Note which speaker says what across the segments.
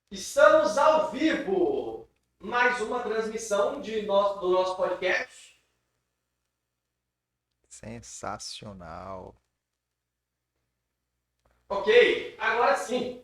Speaker 1: Estamos ao vivo! Mais uma transmissão do nosso podcast.
Speaker 2: Sensacional.
Speaker 1: Ok, agora sim.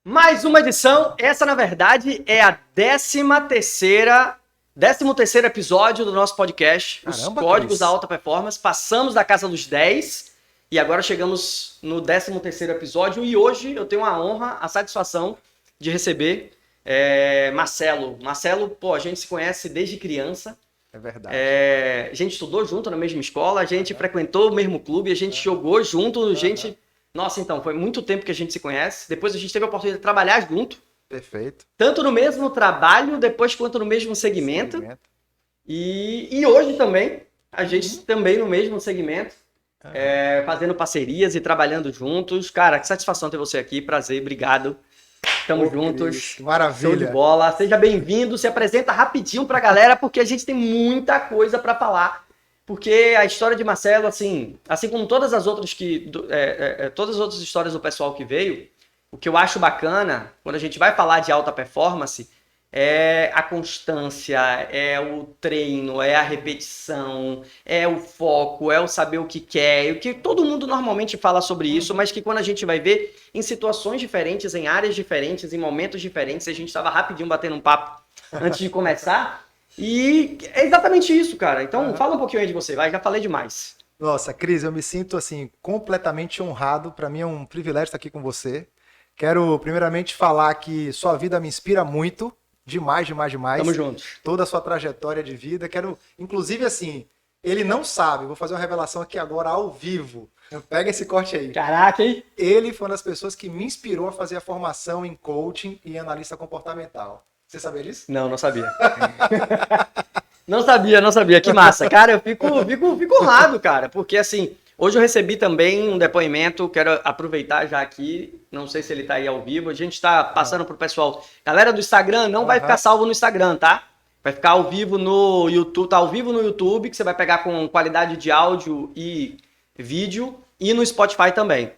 Speaker 1: Mais uma edição. Essa, na verdade, é a 13º episódio do nosso podcast.
Speaker 2: Caramba,
Speaker 1: Os códigos
Speaker 2: Cris.
Speaker 1: da alta performance. Passamos da casa dos 10 e agora chegamos no 13º episódio. E hoje eu tenho a honra, a satisfação de receber Marcelo. Marcelo, pô, a gente se conhece desde criança.
Speaker 2: É verdade.
Speaker 1: A gente estudou junto na mesma escola, a gente frequentou o mesmo clube, a gente jogou junto, Nossa, então, foi muito tempo que a gente se conhece. Depois a gente teve a oportunidade de trabalhar junto,
Speaker 2: Perfeito.
Speaker 1: tanto no mesmo trabalho, depois quanto no mesmo segmento. E hoje também, a gente também no mesmo segmento, fazendo parcerias e trabalhando juntos. Cara, que satisfação ter você aqui, prazer, obrigado. Tamo juntos.
Speaker 2: Cris, que maravilha.
Speaker 1: Show de bola. Seja bem-vindo. Se apresenta rapidinho pra galera, porque a gente tem muita coisa pra falar. Porque a história de Marcelo, assim como todas as outras todas as outras histórias do pessoal que veio, o que eu acho bacana, quando a gente vai falar de alta performance, é a constância, é o treino, é a repetição, é o foco, é o saber o que quer, o que todo mundo normalmente fala sobre isso, mas que quando a gente vai ver em situações diferentes, em áreas diferentes, em momentos diferentes, a gente estava rapidinho batendo um papo antes de começar, e é exatamente isso, cara. Então fala um pouquinho aí de você, vai, já falei demais.
Speaker 2: Nossa, Cris, eu me sinto assim completamente honrado. Para mim é um privilégio estar aqui com você. Quero primeiramente falar que sua vida me inspira muito, demais.
Speaker 1: Tamo juntos.
Speaker 2: Toda a sua trajetória de vida. Quero, inclusive assim, ele não sabe, vou fazer uma revelação aqui agora ao vivo. Pega esse corte aí.
Speaker 1: Caraca, hein?
Speaker 2: Ele foi uma das pessoas que me inspirou a fazer a formação em coaching e analista comportamental. Você sabia disso?
Speaker 1: Não, não sabia. Não sabia. Que massa. Cara, eu fico honrado, cara, porque assim, hoje eu recebi também um depoimento, quero aproveitar já aqui, não sei se ele tá aí ao vivo, a gente tá passando pro pessoal. Galera do Instagram, não vai ficar salvo no Instagram, tá? Vai ficar ao vivo no YouTube, tá ao vivo no YouTube, que você vai pegar com qualidade de áudio e vídeo, e no Spotify também.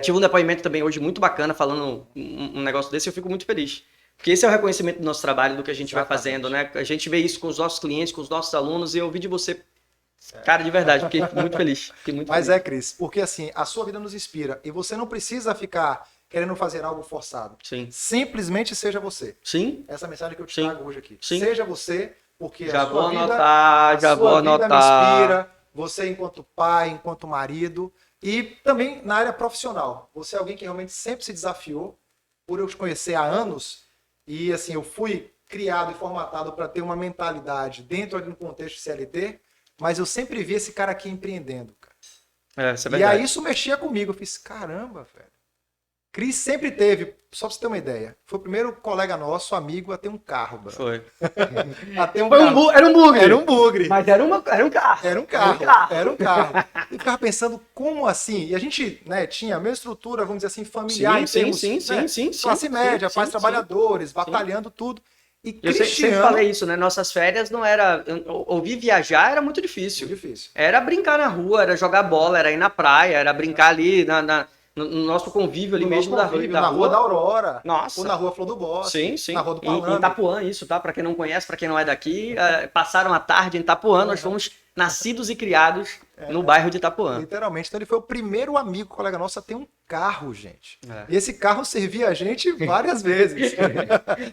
Speaker 1: Tive um depoimento também hoje muito bacana, falando um negócio desse, eu fico muito feliz. Porque esse é o reconhecimento do nosso trabalho, do que a gente vai fazendo, né? A gente vê isso com os nossos clientes, com os nossos alunos, e eu ouvi de você, cara, de verdade, fiquei muito feliz.
Speaker 2: Mas Cris, porque assim, a sua vida nos inspira e você não precisa ficar querendo fazer algo forçado.
Speaker 1: Sim.
Speaker 2: Simplesmente seja você.
Speaker 1: Sim.
Speaker 2: Essa é a mensagem que eu te trago hoje aqui.
Speaker 1: Sim.
Speaker 2: Seja você, porque
Speaker 1: Já
Speaker 2: a
Speaker 1: vou
Speaker 2: sua vida,
Speaker 1: anotar, já vou anotar.
Speaker 2: me inspira, você enquanto pai, enquanto marido, e também na área profissional. Você é alguém que realmente sempre se desafiou, por eu te conhecer há anos. E assim, eu fui criado e formatado para ter uma mentalidade dentro de um contexto CLT, mas eu sempre vi esse cara aqui empreendendo, cara.
Speaker 1: Isso é
Speaker 2: E
Speaker 1: verdade.
Speaker 2: aí isso mexia comigo. Eu fiz, caramba, velho. Cris sempre teve, só pra você ter uma ideia, foi o primeiro colega nosso, amigo, a ter um carro, bro.
Speaker 1: Foi.
Speaker 2: A ter um
Speaker 1: Era
Speaker 2: carro.
Speaker 1: um bugre.
Speaker 2: Era um bugre.
Speaker 1: Mas era um carro.
Speaker 2: Era um carro. E ficava pensando, como assim? E a gente, né, tinha a mesma estrutura, vamos dizer assim, familiar, em termos, né, classe média, pais trabalhadores, batalhando tudo. E
Speaker 1: Eu sempre falei isso, né? Nossas férias não era... Ouvir viajar era muito difícil. Era brincar na rua, era jogar bola, era ir na praia, era brincar ali no nosso convívio ali mesmo da
Speaker 2: rua da Aurora.
Speaker 1: Nossa.
Speaker 2: Ou na rua Flor do Bosque.
Speaker 1: Sim.
Speaker 2: Na rua do Palanque.
Speaker 1: Em Itapuã, isso, tá? Pra quem não conhece, pra quem não é daqui, passaram a tarde em Itapuã, nós fomos nascidos e criados no bairro de Itapuã.
Speaker 2: Literalmente. Então ele foi o primeiro amigo, colega nosso, a ter um carro, gente. E esse carro servia a gente várias vezes.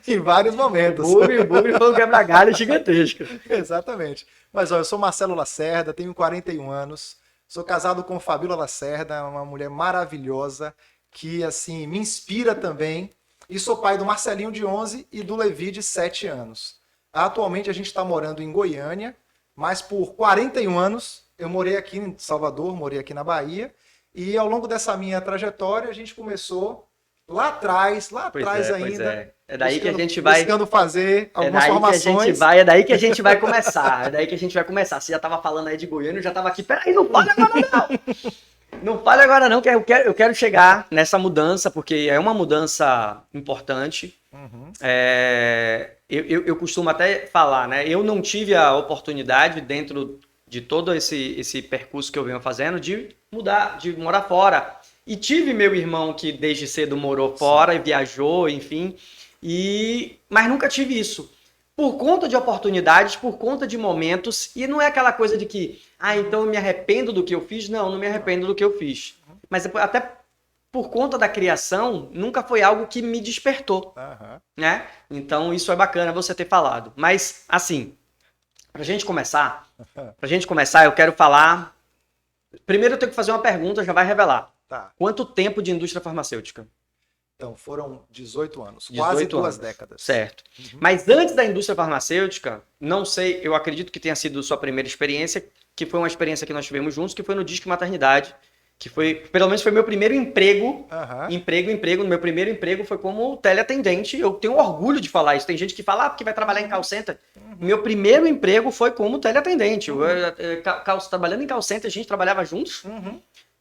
Speaker 2: Em vários momentos.
Speaker 1: O bugre foi um quebra-galho gigantesco.
Speaker 2: Exatamente. Mas, ó, eu sou Marcelo Lacerda, tenho 41 anos. Sou casado com Fabíola Lacerda, uma mulher maravilhosa, que assim me inspira também. E sou pai do Marcelinho, de 11, e do Levi, de 7 anos. Atualmente a gente está morando em Goiânia, mas por 41 anos eu morei aqui em Salvador, morei aqui na Bahia. E ao longo dessa minha trajetória a gente começou lá atrás ainda.
Speaker 1: É daí que a gente vai...
Speaker 2: Buscando fazer algumas formações.
Speaker 1: É daí que a gente vai começar. Você já estava falando aí de Goiânia, eu já estava aqui. Peraí, não fale agora não! Não fale agora não, que eu quero chegar nessa mudança, porque é uma mudança importante. Eu costumo até falar, né? Eu não tive a oportunidade, dentro de todo esse percurso que eu venho fazendo, de mudar, de morar fora. E tive meu irmão que desde cedo morou fora e viajou, enfim. Mas nunca tive isso. Por conta de oportunidades, por conta de momentos. E não é aquela coisa de que, então eu me arrependo do que eu fiz. Não me arrependo do que eu fiz. Mas até por conta da criação, nunca foi algo que me despertou. Né? Então isso é bacana você ter falado. Mas, assim, pra gente começar, eu quero falar... Primeiro eu tenho que fazer uma pergunta, já vai revelar.
Speaker 2: Tá.
Speaker 1: Quanto tempo de indústria farmacêutica?
Speaker 2: Então, foram 18 anos, quase 2 décadas.
Speaker 1: Certo. Mas antes da indústria farmacêutica, não sei, eu acredito que tenha sido sua primeira experiência, que foi uma experiência que nós tivemos juntos, que foi no Disque Maternidade, que foi, pelo menos foi meu primeiro emprego, meu primeiro emprego foi como teleatendente, eu tenho orgulho de falar isso, tem gente que fala, porque vai trabalhar em call center. Meu primeiro emprego foi como teleatendente, trabalhando em call center, a gente trabalhava juntos.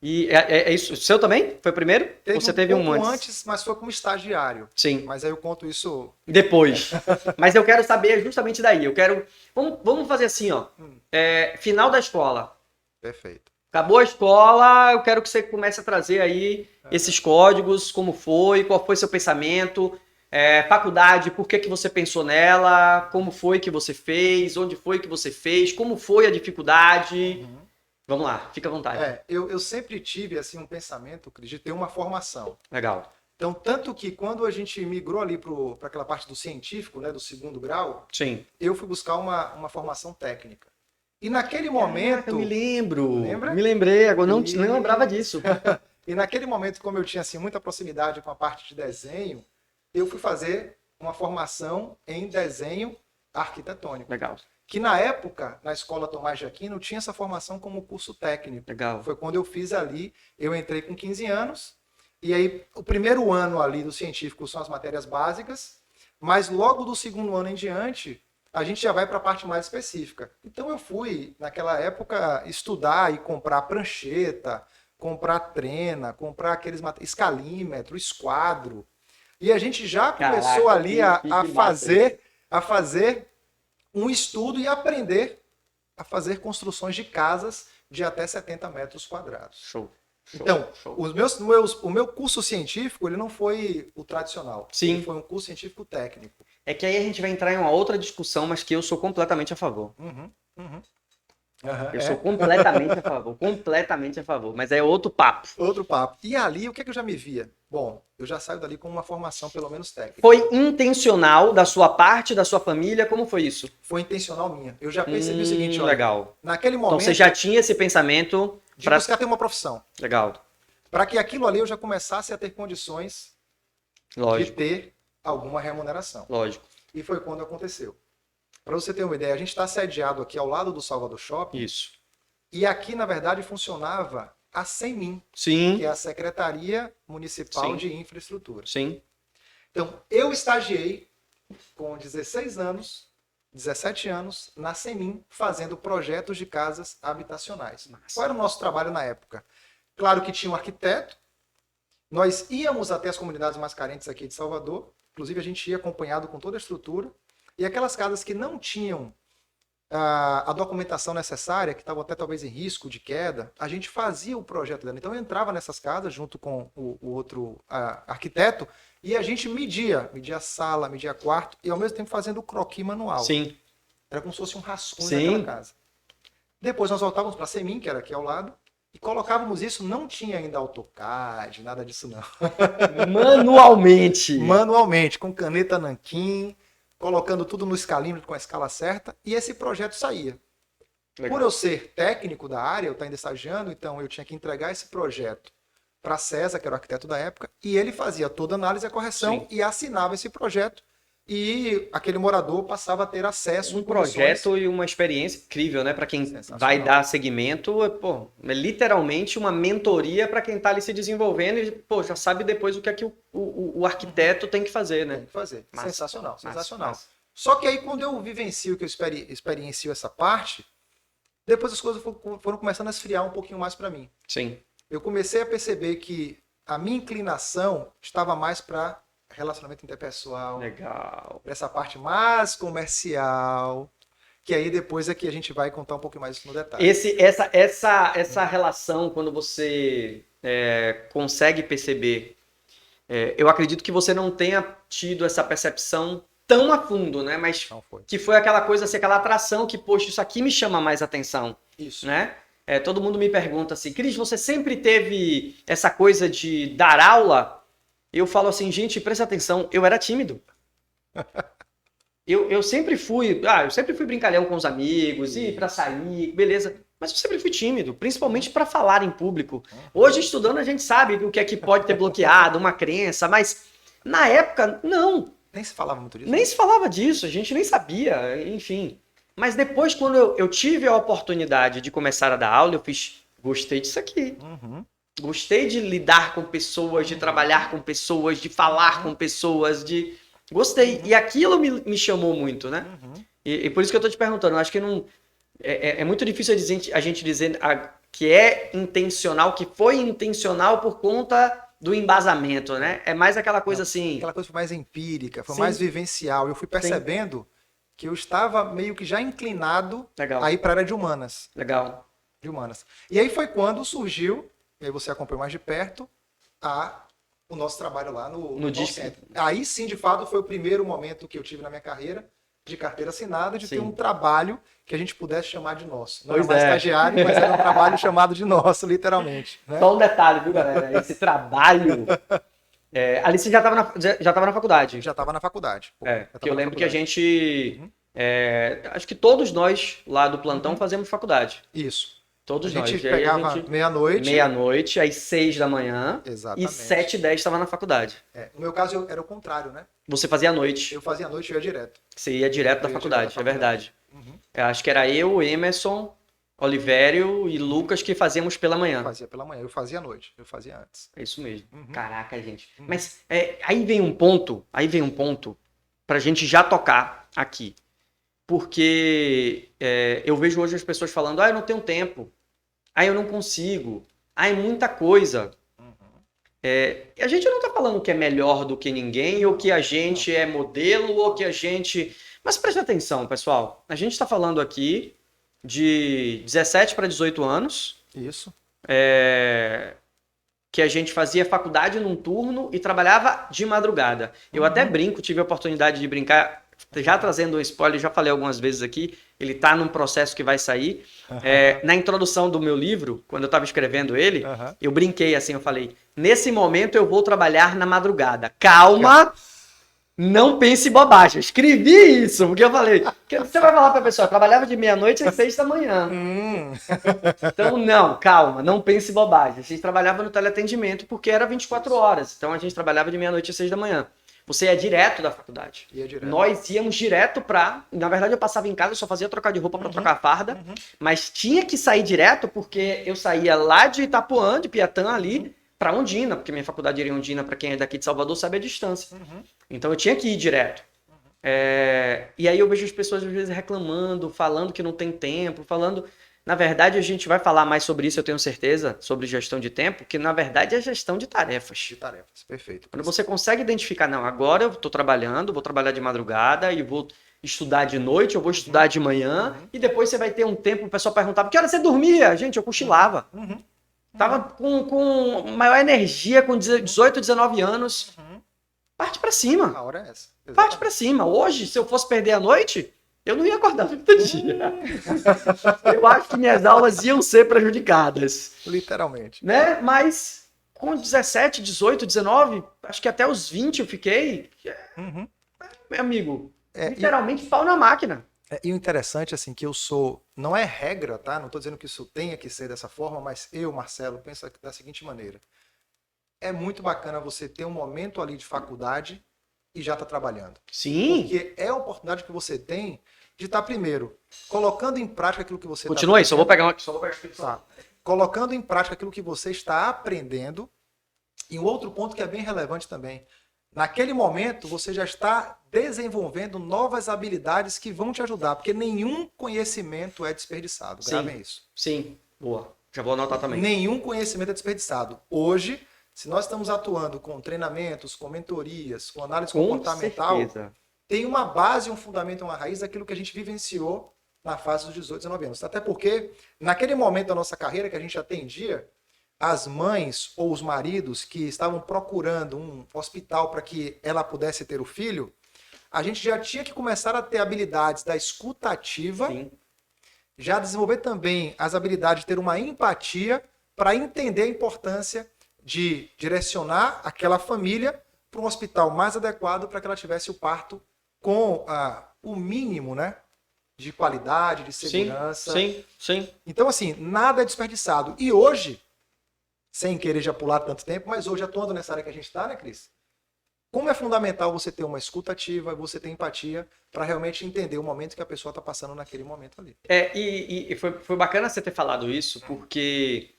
Speaker 1: E é isso. O seu também? Foi o primeiro? Ou você teve um
Speaker 2: antes, mas foi como estagiário.
Speaker 1: Sim.
Speaker 2: Mas aí eu conto isso
Speaker 1: depois. Mas eu quero saber justamente daí. Vamos fazer assim, ó. Final da escola.
Speaker 2: Perfeito.
Speaker 1: Acabou a escola, eu quero que você comece a trazer aí esses códigos, como foi, qual foi seu pensamento, faculdade, por que você pensou nela, como foi que você fez, onde foi que você fez, como foi a dificuldade. Vamos lá, fica à vontade.
Speaker 2: Eu sempre tive assim, um pensamento, Cris, de ter uma formação.
Speaker 1: Legal.
Speaker 2: Então, tanto que quando a gente migrou ali para aquela parte do científico, né, do 2º grau,
Speaker 1: sim,
Speaker 2: eu fui buscar uma formação técnica. E naquele momento...
Speaker 1: eu me lembro.
Speaker 2: Lembra?
Speaker 1: Me lembrei, agora não lembrava disso.
Speaker 2: E naquele momento, como eu tinha assim, muita proximidade com a parte de desenho, eu fui fazer uma formação em desenho arquitetônico.
Speaker 1: Legal.
Speaker 2: Que na época, na Escola Tomás de Aquino, tinha essa formação como curso técnico.
Speaker 1: Legal.
Speaker 2: Foi quando eu fiz ali, eu entrei com 15 anos, e aí o primeiro ano ali do científico são as matérias básicas, mas logo do 2º ano em diante, a gente já vai para a parte mais específica. Então eu fui, naquela época, estudar e comprar prancheta, comprar trena, comprar aqueles escalímetro, esquadro, e a gente já começou ali a fazer um estudo e aprender a fazer construções de casas de até 70 metros quadrados.
Speaker 1: Show.
Speaker 2: Então, o meu curso científico, ele não foi o tradicional.
Speaker 1: Sim.
Speaker 2: Ele foi um curso científico técnico.
Speaker 1: É que aí a gente vai entrar em uma outra discussão, mas que eu sou completamente a favor. Eu sou completamente a favor. Mas é outro papo.
Speaker 2: Outro papo. E ali, o que eu já me via? Bom, eu já saio dali com uma formação, pelo menos técnica.
Speaker 1: Foi intencional da sua parte, da sua família? Como foi isso?
Speaker 2: Foi intencional minha. Eu já percebi o seguinte, olha,
Speaker 1: legal.
Speaker 2: Naquele momento...
Speaker 1: Então você já tinha esse pensamento...
Speaker 2: de buscar ter uma profissão.
Speaker 1: Legal.
Speaker 2: Para que aquilo ali eu já começasse a ter condições de ter alguma remuneração.
Speaker 1: Lógico.
Speaker 2: E foi quando aconteceu. Para você ter uma ideia, a gente está sediado aqui ao lado do Salvador Shopping.
Speaker 1: Isso.
Speaker 2: E aqui, na verdade, funcionava a SEMIN,
Speaker 1: sim,
Speaker 2: que é a Secretaria Municipal
Speaker 1: sim,
Speaker 2: de Infraestrutura.
Speaker 1: Sim.
Speaker 2: Então, eu estagiei com 16 anos, 17 anos, na SEMIN, fazendo projetos de casas habitacionais.
Speaker 1: Massa.
Speaker 2: Qual era o nosso trabalho na época? Claro que tinha um arquiteto, nós íamos até as comunidades mais carentes aqui de Salvador, inclusive a gente ia acompanhado com toda a estrutura, e aquelas casas que não tinham a documentação necessária, que estavam até talvez em risco de queda, a gente fazia o projeto dela. Então eu entrava nessas casas junto com o outro arquiteto e a gente media a sala, media quarto e ao mesmo tempo fazendo o croquis manual.
Speaker 1: Sim.
Speaker 2: Era como se fosse um rascunho
Speaker 1: sim,
Speaker 2: daquela casa. Depois nós voltávamos para a SEMIN, que era aqui ao lado, e colocávamos isso, não tinha ainda AutoCAD, nada disso não.
Speaker 1: Manualmente.
Speaker 2: Manualmente, com caneta nanquim, colocando tudo no escalímetro com a escala certa, e esse projeto saía. Legal. Por eu ser técnico da área, eu estar ainda estagiando, então eu tinha que entregar esse projeto para César, que era o arquiteto da época, e ele fazia toda a análise e a correção, sim, e assinava esse projeto, e aquele morador passava a ter acesso
Speaker 1: um projeto e uma experiência incrível, né? Para quem vai dar seguimento, é literalmente uma mentoria para quem está ali se desenvolvendo e já sabe depois o que é que o arquiteto tem que fazer, né?
Speaker 2: Tem que fazer.
Speaker 1: Massa,
Speaker 2: sensacional,
Speaker 1: massa,
Speaker 2: sensacional.
Speaker 1: Massa.
Speaker 2: Só que aí quando eu vivencio, que eu experiencio essa parte, depois as coisas foram começando a esfriar um pouquinho mais para mim.
Speaker 1: Sim.
Speaker 2: Eu comecei a perceber que a minha inclinação estava mais para relacionamento interpessoal.
Speaker 1: Legal.
Speaker 2: Para essa parte mais comercial, que aí depois a gente vai contar um pouquinho mais isso no detalhe.
Speaker 1: Essa relação, quando você consegue perceber. Eu acredito que você não tenha tido essa percepção tão a fundo, né? Mas
Speaker 2: Não foi.
Speaker 1: que foi aquela coisa, assim, aquela atração que, poxa, isso aqui me chama mais atenção,
Speaker 2: Isso.
Speaker 1: né? Todo mundo me pergunta assim, Cris, você sempre teve essa coisa de dar aula? Eu falo assim, gente, presta atenção, eu era tímido. Eu sempre fui brincalhão com os amigos, e para sair, beleza. Mas eu sempre fui tímido, principalmente para falar em público. Hoje, estudando, a gente sabe o que é que pode ter bloqueado, uma crença, mas na época, não.
Speaker 2: Nem se falava muito disso.
Speaker 1: Nem se falava disso, a gente nem sabia, enfim. Mas depois, quando eu tive a oportunidade de começar a dar aula, eu fiz, gostei disso aqui.
Speaker 2: Uhum.
Speaker 1: Gostei de lidar com pessoas, de trabalhar com pessoas, de falar com pessoas, Gostei. E aquilo me chamou muito, né?
Speaker 2: Uhum.
Speaker 1: E por isso que eu tô te perguntando. Eu acho que não... É muito difícil a gente dizer que é intencional, que foi intencional por conta do embasamento, né? É mais aquela coisa assim...
Speaker 2: Aquela coisa foi mais empírica, foi
Speaker 1: Sim.
Speaker 2: mais vivencial. Eu fui percebendo que eu estava meio que já inclinado
Speaker 1: Legal.
Speaker 2: a ir para a área de humanas.
Speaker 1: Legal.
Speaker 2: De humanas. E aí foi quando surgiu, e aí você acompanhou mais de perto, o nosso trabalho lá no
Speaker 1: Disque.
Speaker 2: Center. Aí sim, de fato, foi o primeiro momento que eu tive na minha carreira de carteira assinada, de ter um trabalho que a gente pudesse chamar de nosso. Não era mais estagiário, mas era um trabalho chamado de nosso, literalmente. Né?
Speaker 1: Só um detalhe, viu, galera? Esse trabalho... ali você já estava na faculdade.
Speaker 2: Já estava na faculdade.
Speaker 1: Porque eu lembro que a gente... acho que todos nós lá do plantão fazemos faculdade.
Speaker 2: Isso.
Speaker 1: Todos
Speaker 2: a
Speaker 1: nós.
Speaker 2: gente pegava meia-noite,
Speaker 1: às 6 da manhã.
Speaker 2: Exatamente.
Speaker 1: E 7h10 estava na faculdade.
Speaker 2: No meu caso, era o contrário, né?
Speaker 1: Você fazia à noite.
Speaker 2: Eu fazia à noite e ia direto.
Speaker 1: Você ia direto da faculdade, é verdade. Acho que era eu, Emerson, Olivério e Lucas que fazíamos pela manhã.
Speaker 2: Eu fazia pela manhã, eu fazia à noite, eu fazia antes.
Speaker 1: É isso mesmo. Caraca, gente. Mas aí vem um ponto pra gente já tocar aqui. Porque eu vejo hoje as pessoas falando, eu não tenho tempo. Eu não consigo. É muita coisa. A gente não tá falando que é melhor do que ninguém, ou que a gente é modelo, ou que a gente... Mas preste atenção, pessoal. A gente tá falando aqui de 17 para 18 anos.
Speaker 2: Isso.
Speaker 1: Que a gente fazia faculdade num turno e trabalhava de madrugada. Eu até brinco, tive a oportunidade de brincar, já trazendo um spoiler, já falei algumas vezes aqui, ele tá num processo que vai sair. Na introdução do meu livro, quando eu estava escrevendo ele, eu brinquei assim, eu falei, nesse momento eu vou trabalhar na madrugada. Calma, não pense bobagem. Eu escrevi isso, porque eu falei, você vai falar pra pessoa, eu trabalhava de meia-noite às 6 da manhã. Então, não, calma, não pense bobagem. A gente trabalhava no teleatendimento porque era 24 horas. Então, a gente trabalhava de meia-noite às 6 da manhã. Você ia direto da faculdade. Nós íamos direto pra... Na verdade, eu passava em casa, eu só fazia trocar de roupa pra trocar a farda. Mas tinha que sair direto porque eu saía lá de Itapuã, de Piatã, ali, pra Ondina. Porque minha faculdade era em Ondina, pra quem é daqui de Salvador, sabe a distância. Então, eu tinha que ir direto. E aí eu vejo as pessoas, às vezes, reclamando, falando que não tem tempo, falando... Na verdade, a gente vai falar mais sobre isso, eu tenho certeza, sobre gestão de tempo, que na verdade é gestão de tarefas.
Speaker 2: De tarefas, perfeito.
Speaker 1: Quando você consegue identificar, não, agora eu estou trabalhando, vou trabalhar de madrugada e vou estudar de noite, eu vou estudar de manhã, e depois você vai ter um tempo, o pessoal perguntava, que hora você dormia? Gente, eu cochilava. Tava com maior energia, com 18, 19 anos. Parte pra cima.
Speaker 2: A hora é essa. Exatamente.
Speaker 1: Parte pra cima. Hoje, se eu fosse perder a noite... Eu não ia acordar todo dia. Eu acho que minhas aulas iam ser prejudicadas.
Speaker 2: Literalmente.
Speaker 1: Né? Mas com 17, 18, 19, acho que até os 20 eu fiquei. Meu amigo, literalmente pau na máquina.
Speaker 2: E o interessante, assim, que eu sou... Não é regra, tá? Não estou dizendo que isso tenha que ser dessa forma, mas eu, Marcelo, penso da seguinte maneira. É muito bacana você ter um momento ali de faculdade e já está trabalhando.
Speaker 1: Sim.
Speaker 2: Porque é a oportunidade que você tem de estar, primeiro, colocando em prática aquilo que você está...
Speaker 1: Continua aí, só vou pegar uma...
Speaker 2: Colocando em prática aquilo que você está aprendendo. E um outro ponto que é bem relevante também. Naquele momento, você já está desenvolvendo novas habilidades que vão te ajudar, porque nenhum conhecimento é desperdiçado. Gravem isso.
Speaker 1: Sim, boa. Já vou anotar também.
Speaker 2: Nenhum conhecimento é desperdiçado. Hoje, se nós estamos atuando com treinamentos, com mentorias, com análise comportamental, certeza. Tem uma base, um fundamento, uma raiz daquilo que a gente vivenciou na fase dos 18, 19 anos. Até porque, naquele momento da nossa carreira que a gente atendia, as mães ou os maridos que estavam procurando um hospital para que ela pudesse ter o filho, a gente já tinha que começar a ter habilidades da escuta ativa,
Speaker 1: Sim.
Speaker 2: já desenvolver também as habilidades de ter uma empatia para entender a importância de direcionar aquela família para um hospital mais adequado para que ela tivesse o parto com o mínimo, né, de qualidade, de segurança.
Speaker 1: Sim, sim, sim.
Speaker 2: Então, assim, nada é desperdiçado. E hoje, sem querer já pular tanto tempo, mas hoje, atuando nessa área que a gente está, né, Cris? Como é fundamental você ter uma escuta ativa, você ter empatia, para realmente entender o momento que a pessoa está passando naquele momento ali.
Speaker 1: E foi bacana você ter falado isso, porque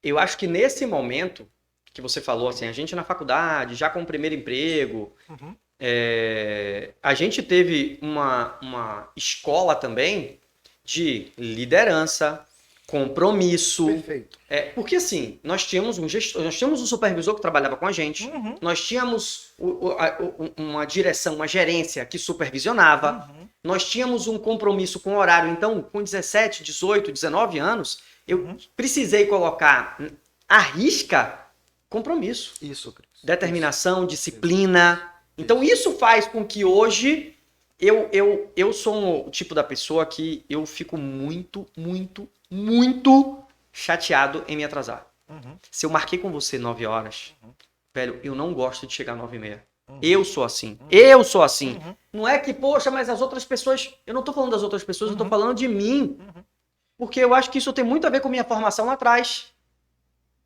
Speaker 1: eu acho que nesse momento que você falou, assim, a gente na faculdade, já com o primeiro emprego,
Speaker 2: Uhum.
Speaker 1: a gente teve uma escola também de liderança, compromisso.
Speaker 2: Perfeito.
Speaker 1: Porque assim, nós tínhamos um gestor, nós tínhamos um supervisor que trabalhava com a gente,
Speaker 2: Uhum.
Speaker 1: nós tínhamos uma direção, uma gerência que supervisionava,
Speaker 2: Uhum.
Speaker 1: nós tínhamos um compromisso com o horário. Então, com 17, 18, 19 anos, eu precisei colocar à risca compromisso,
Speaker 2: Isso, Cris.
Speaker 1: determinação, disciplina. Então, isso faz com que hoje eu sou o tipo da pessoa que eu fico muito, muito, muito chateado em me atrasar.
Speaker 2: Uhum.
Speaker 1: Se eu marquei com você 9 horas, velho, eu não gosto de chegar 9h30.
Speaker 2: Uhum.
Speaker 1: Eu sou assim. Eu sou assim.
Speaker 2: Uhum.
Speaker 1: Não é que, poxa, mas as outras pessoas... Eu não tô falando das outras pessoas, eu tô falando de mim. Porque eu acho que isso tem muito a ver com minha formação lá atrás.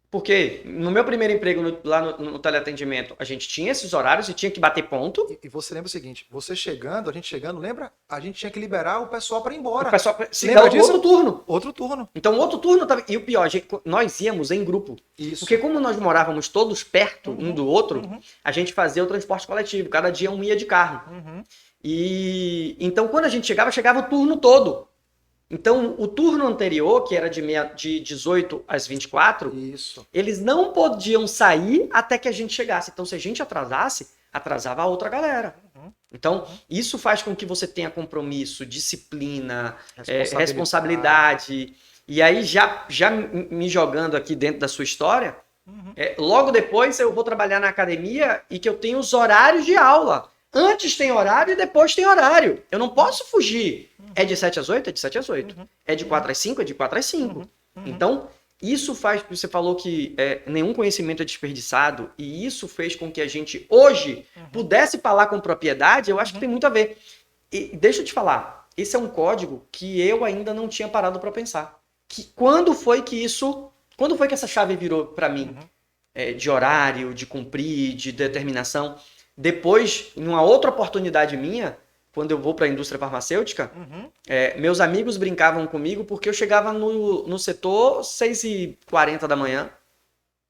Speaker 1: Porque no meu primeiro emprego lá no teleatendimento, a gente tinha esses horários e tinha que bater ponto.
Speaker 2: E você lembra o seguinte, você chegando, a gente chegando, lembra? A gente tinha que liberar o pessoal para ir embora.
Speaker 1: O pessoal se
Speaker 2: Lembra
Speaker 1: dá
Speaker 2: disso?
Speaker 1: outro turno.
Speaker 2: Outro turno.
Speaker 1: Então, outro turno... E o pior, nós íamos em grupo.
Speaker 2: Isso.
Speaker 1: Porque como nós morávamos todos perto um do outro, a gente fazia o transporte coletivo. Cada dia um ia de carro. E então, quando a gente chegava o turno todo. Então, o turno anterior, que era de 18 às 24,
Speaker 2: Isso.
Speaker 1: eles não podiam sair até que a gente chegasse. Então, se a gente atrasasse, atrasava a outra galera. Então, isso faz com que você tenha compromisso, disciplina, responsabilidade. E aí, já me jogando aqui dentro da sua história, logo depois eu vou trabalhar na academia e que eu tenho os horários de aula. Antes tem horário e depois tem horário. Eu não posso fugir. É de 7 às 8? É de 7 às 8. É de 4 às 5? É de 4 às 5. Então, isso faz... Você falou que nenhum conhecimento é desperdiçado e isso fez com que a gente, hoje, pudesse falar com propriedade. Eu acho que tem muito a ver. E deixa eu te falar. Esse é um código que eu ainda não tinha parado para pensar. Quando foi que essa chave virou para mim? De horário, de cumprir, de determinação... Depois, em uma outra oportunidade minha, quando eu vou para a indústria farmacêutica, meus amigos brincavam comigo porque eu chegava no setor 6h40 da manhã,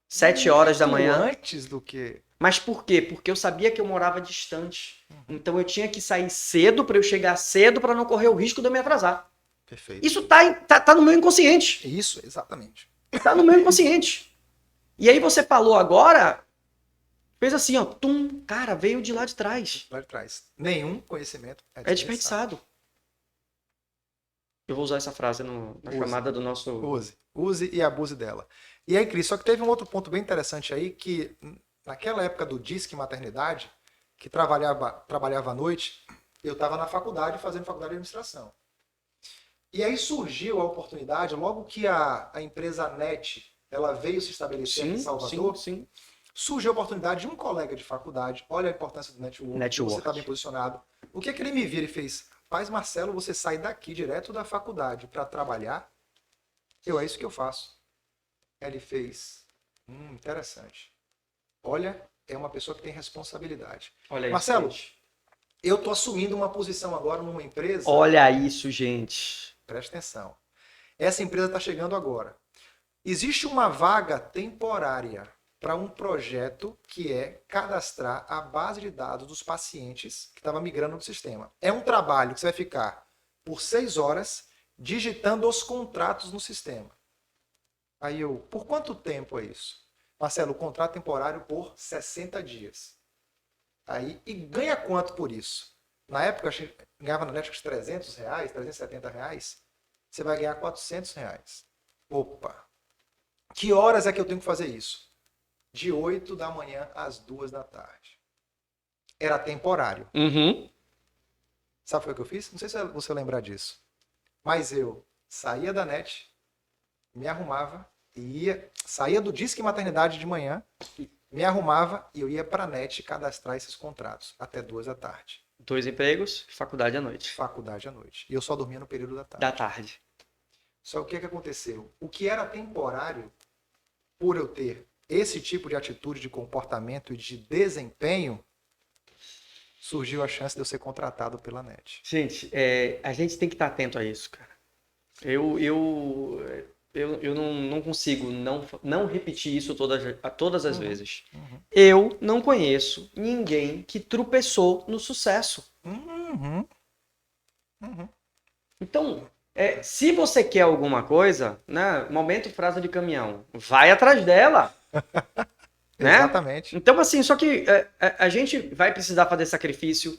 Speaker 1: 7 horas da manhã.
Speaker 2: Antes do que...
Speaker 1: Mas por quê? Porque eu sabia que eu morava distante. Então eu tinha que sair cedo para eu chegar cedo para não correr o risco de eu me atrasar.
Speaker 2: Perfeito.
Speaker 1: Isso tá no meu inconsciente.
Speaker 2: Isso, exatamente.
Speaker 1: Tá no meu inconsciente. E aí você falou agora... Fez assim, ó, tum, cara, veio de lá de trás.
Speaker 2: Lá de trás. Nenhum conhecimento
Speaker 1: é desperdiçado. Eu vou usar essa frase na chamada do nosso...
Speaker 2: Use e abuse dela. E aí, Cris, só que teve um outro ponto bem interessante aí, que naquela época do Disque Maternidade, que trabalhava à noite, eu estava na faculdade, fazendo faculdade de administração. E aí surgiu a oportunidade, logo que a empresa NET, ela veio se estabelecer aqui em Salvador,
Speaker 1: sim.
Speaker 2: Surgiu a oportunidade de um colega de faculdade, olha a importância do network. Você está bem posicionado. O que ele me vira e fez? Paz, Marcelo, você sai daqui direto da faculdade para trabalhar? É isso que eu faço. Ele fez, interessante. Olha, é uma pessoa que tem responsabilidade.
Speaker 1: Olha
Speaker 2: Marcelo,
Speaker 1: isso,
Speaker 2: eu estou assumindo uma posição agora numa empresa.
Speaker 1: Olha isso, gente.
Speaker 2: Preste atenção. Essa empresa está chegando agora. Existe uma vaga temporária para um projeto que é cadastrar a base de dados dos pacientes que estava migrando no sistema. É um trabalho que você vai ficar por 6 horas digitando os contratos no sistema. Aí por quanto tempo é isso? Marcelo, o contrato temporário por 60 dias. E ganha quanto por isso? Na época, eu ganhava na Netflix R$300, R$370. Você vai ganhar R$400. Opa! Que horas é que eu tenho que fazer isso? De 8 da manhã às 2 da tarde. Era temporário.
Speaker 1: Uhum.
Speaker 2: Sabe o que foi que eu fiz? Não sei se você lembrar disso. Mas eu saía da net, me arrumava e saía do Disque Maternidade de manhã, me arrumava e eu ia para a net cadastrar esses contratos até 2 da tarde.
Speaker 1: 2 empregos, faculdade à noite.
Speaker 2: Faculdade à noite. E eu só dormia no período da tarde.
Speaker 1: Da tarde.
Speaker 2: Só que o que aconteceu? O que era temporário, por eu ter esse tipo de atitude, de comportamento e de desempenho, surgiu a chance de eu ser contratado pela net.
Speaker 1: Gente, a gente tem que estar atento a isso, cara. Eu não consigo não repetir isso todas as vezes.
Speaker 2: Uhum.
Speaker 1: Eu não conheço ninguém que tropeçou no sucesso.
Speaker 2: Uhum. Uhum.
Speaker 1: Então, se você quer alguma coisa, né? Momento frase de caminhão, vai atrás dela. Né?
Speaker 2: Exatamente.
Speaker 1: Então, assim, só que a gente vai precisar fazer sacrifício.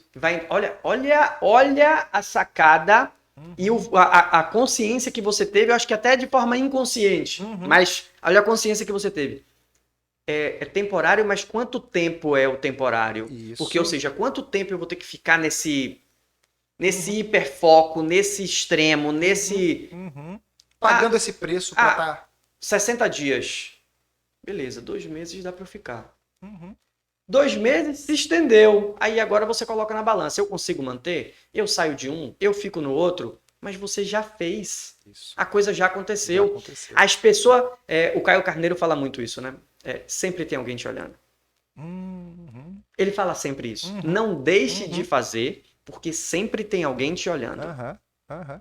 Speaker 1: Olha a sacada e a consciência que você teve, eu acho que até de forma inconsciente, mas olha a consciência que você teve. É temporário, mas quanto tempo é o temporário?
Speaker 2: Isso.
Speaker 1: Porque, ou seja, quanto tempo eu vou ter que ficar nesse hiperfoco, nesse extremo, nesse...
Speaker 2: Pagando esse preço para estar...
Speaker 1: 60 dias. Beleza, 2 meses dá para eu ficar. 2 meses se estendeu. Aí agora você coloca na balança. Eu consigo manter? Eu saio de um, eu fico no outro. Mas você já fez.
Speaker 2: Isso.
Speaker 1: A coisa já aconteceu. As pessoas... o Caio Carneiro fala muito isso, né? Sempre tem alguém te olhando. Ele fala sempre isso. Não deixe de fazer, porque sempre tem alguém te olhando.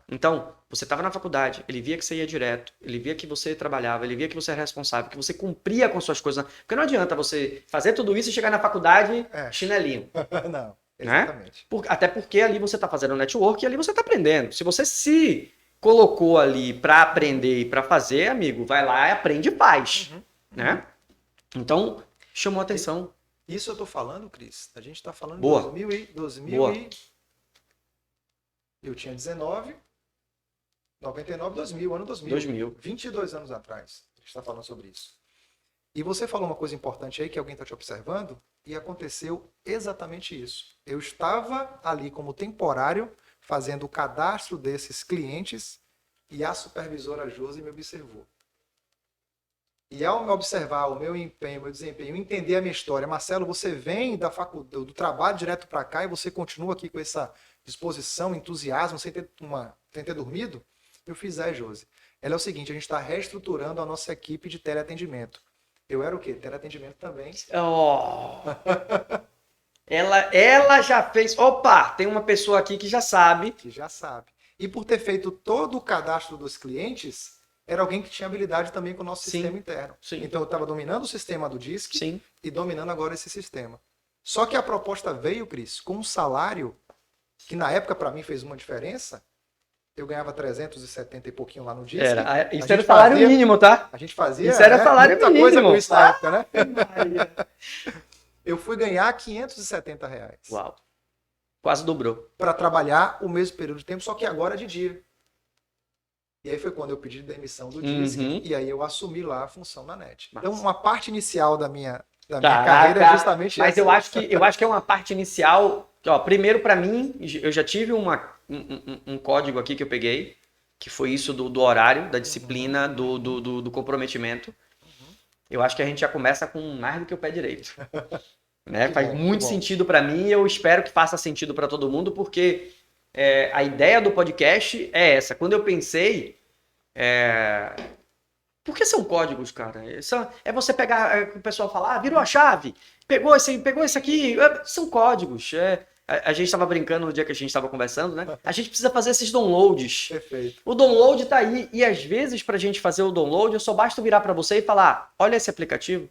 Speaker 1: Então, você estava na faculdade, ele via que você ia direto, ele via que você trabalhava, ele via que você era responsável, que você cumpria com suas coisas. Porque não adianta você fazer tudo isso e chegar na faculdade chinelinho.
Speaker 2: Não, exatamente.
Speaker 1: Né? Até porque ali você está fazendo network e ali você está aprendendo. Se você se colocou ali para aprender e para fazer, amigo, vai lá e aprende e faz. Né? Então, chamou a atenção.
Speaker 2: Isso eu tô falando, Cris. A gente tá falando
Speaker 1: Boa.
Speaker 2: de 2000 Eu tinha 19, 99, 2000, ano 2000. 22 anos atrás. A gente está falando sobre isso. E você falou uma coisa importante aí, que alguém está te observando, e aconteceu exatamente isso. Eu estava ali como temporário, fazendo o cadastro desses clientes, e a supervisora Josi me observou. E ao me observar o meu empenho, o meu desempenho, entender a minha história, Marcelo, você vem da faculdade, do trabalho direto para cá e você continua aqui com essa disposição, entusiasmo, sem ter dormido? Eu fiz, Josi. Ela é o seguinte, a gente está reestruturando a nossa equipe de teleatendimento. Eu era o quê? Teleatendimento também.
Speaker 1: Oh. Ela já fez... Opa, tem uma pessoa aqui que já sabe.
Speaker 2: Que já sabe. E por ter feito todo o cadastro dos clientes, era alguém que tinha habilidade também com o nosso sistema interno.
Speaker 1: Sim.
Speaker 2: Então eu estava dominando o sistema do DISC
Speaker 1: Sim.
Speaker 2: e dominando agora esse sistema. Só que a proposta veio, Cris, com um salário que na época para mim fez uma diferença. Eu ganhava 370 e pouquinho lá no DISC.
Speaker 1: Isso era salário mínimo, tá?
Speaker 2: A gente fazia
Speaker 1: isso era salário
Speaker 2: muita
Speaker 1: mínimo.
Speaker 2: Coisa com isso na época, né? Eu fui ganhar R$570.
Speaker 1: Uau. Quase dobrou.
Speaker 2: Para trabalhar o mesmo período de tempo, só que agora de dia. E aí foi quando eu pedi demissão do DISC e aí eu assumi lá a função na NET. Então, uma parte inicial da minha carreira é justamente
Speaker 1: mas
Speaker 2: essa.
Speaker 1: Mas eu acho que é uma parte inicial... Ó, primeiro, para mim, eu já tive um código aqui que eu peguei, que foi isso do horário, da disciplina, do comprometimento. Eu acho que a gente já começa com mais do que o pé direito. Né? Faz muito sentido para mim e eu espero que faça sentido para todo mundo, porque a ideia do podcast é essa. Quando eu pensei... Por que são códigos, cara? É você pegar... o pessoal fala, virou a chave, pegou esse aqui. São códigos. A gente estava brincando no dia que a gente estava conversando, né? A gente precisa fazer esses downloads.
Speaker 2: Perfeito.
Speaker 1: O download tá aí. E às vezes, pra gente fazer o download, eu só basta virar para você e falar, olha esse aplicativo.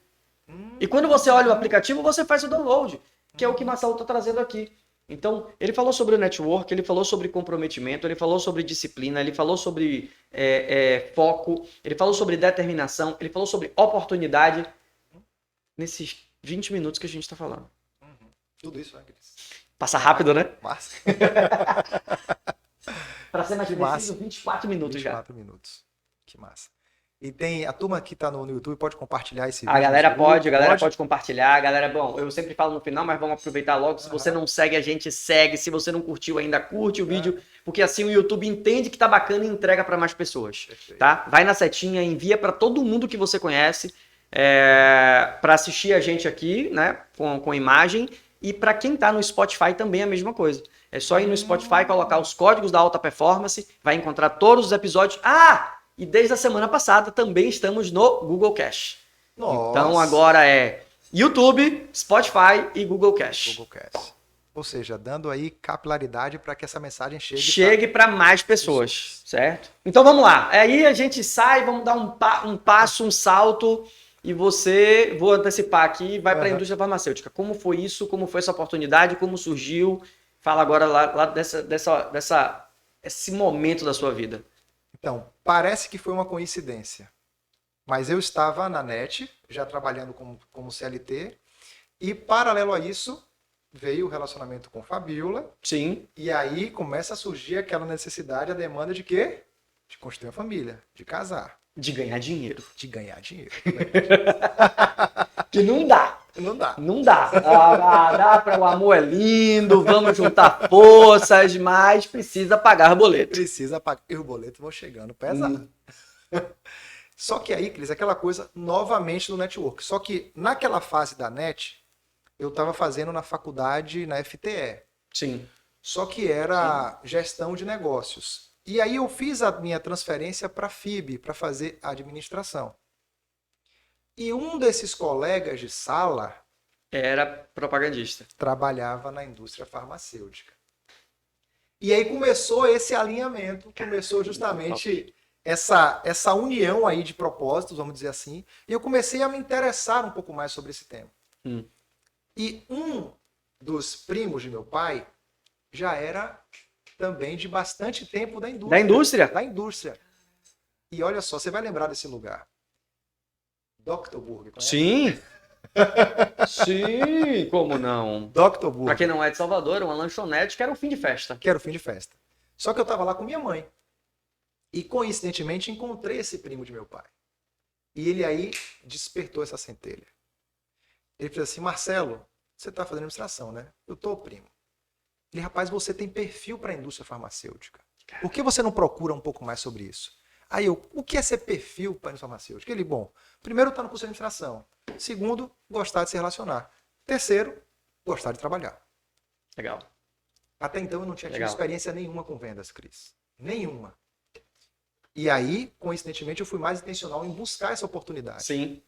Speaker 1: E quando você olha o aplicativo, você faz o download, que é o que o Marcelo tá trazendo aqui. Então, ele falou sobre o network, ele falou sobre comprometimento, ele falou sobre disciplina, ele falou sobre foco, ele falou sobre determinação, ele falou sobre oportunidade. Nesses 20 minutos que a gente está falando.
Speaker 2: Tudo isso, Cris.
Speaker 1: Passa rápido, né?
Speaker 2: Massa.
Speaker 1: Para ser mais preciso, 24 minutos
Speaker 2: 24 minutos. Que massa. E tem a turma que tá no YouTube, pode compartilhar esse vídeo.
Speaker 1: A galera
Speaker 2: no grupo,
Speaker 1: a galera pode compartilhar. A galera, bom, eu sempre falo no final, mas vamos aproveitar logo. Se você
Speaker 2: Aham.
Speaker 1: não segue, a gente segue. Se você não curtiu ainda, curte o vídeo, porque assim o YouTube entende que tá bacana e entrega para mais pessoas,
Speaker 2: Perfeito.
Speaker 1: tá? Vai na setinha, envia para todo mundo que você conhece para assistir a gente aqui, né, com imagem. E para quem tá no Spotify também é a mesma coisa. É só ir no Spotify, colocar os códigos da Alta Performance, vai encontrar todos os episódios. E desde a semana passada também estamos no Google Cash.
Speaker 2: Nossa.
Speaker 1: Então agora é YouTube, Spotify e Google Cash.
Speaker 2: Google Cast. Ou seja, dando aí capilaridade para que essa mensagem
Speaker 1: Chegue para mais pessoas, certo? Então vamos lá. Aí a gente sai, vamos dar um passo, um salto. E vou antecipar aqui, vai para a indústria farmacêutica. Como foi isso? Como foi essa oportunidade? Como surgiu? Fala agora lá esse momento da sua vida.
Speaker 2: Então, parece que foi uma coincidência. Mas eu estava na NET, já trabalhando como CLT, e paralelo a isso, veio o relacionamento com Fabiola.
Speaker 1: Sim.
Speaker 2: E aí começa a surgir aquela necessidade, a demanda de quê? De construir uma família, de casar.
Speaker 1: De ganhar dinheiro.
Speaker 2: De ganhar dinheiro.
Speaker 1: Que não dá.
Speaker 2: Não dá.
Speaker 1: Não dá. Dá para o amor é lindo, vamos juntar forças, mas precisa pagar boleto.
Speaker 2: Precisa pagar. E os boletos vão chegando pesado. Só que aí, Cris, aquela coisa novamente do network. Só que naquela fase da NET, eu estava fazendo na faculdade, na FTE.
Speaker 1: Sim.
Speaker 2: Só que era gestão de negócios. E aí eu fiz a minha transferência para a FIB, para fazer a administração. E um desses colegas de sala
Speaker 1: era propagandista.
Speaker 2: Trabalhava na indústria farmacêutica. E aí começou esse alinhamento, começou justamente essa união aí de propósitos, vamos dizer assim, e eu comecei a me interessar um pouco mais sobre esse tema. E um dos primos de meu pai já era também de bastante tempo da indústria.
Speaker 1: Da indústria?
Speaker 2: Da indústria. E olha só, você vai lembrar desse lugar. Dr. Burger, conhece?
Speaker 1: Sim. Sim, como não?
Speaker 2: Dr. Burger.
Speaker 1: Pra quem não é de Salvador, uma lanchonete que era um fim de festa.
Speaker 2: Que era o fim de festa. Só que eu tava lá com minha mãe. E coincidentemente encontrei esse primo de meu pai. E ele aí despertou essa centelha. Ele fez assim: Marcelo, você tá fazendo administração, né? Eu tô, primo. Ele, rapaz, você tem perfil para a indústria farmacêutica. Por que você não procura um pouco mais sobre isso? Aí eu, o que é ser perfil para a indústria farmacêutica? Ele, bom, primeiro tá no curso de administração. Segundo, gostar de se relacionar. Terceiro, gostar de trabalhar.
Speaker 1: Legal.
Speaker 2: Até então eu não tinha tido experiência nenhuma com vendas, Cris. Nenhuma. E aí, coincidentemente, eu fui mais intencional em buscar essa oportunidade.
Speaker 1: Sim.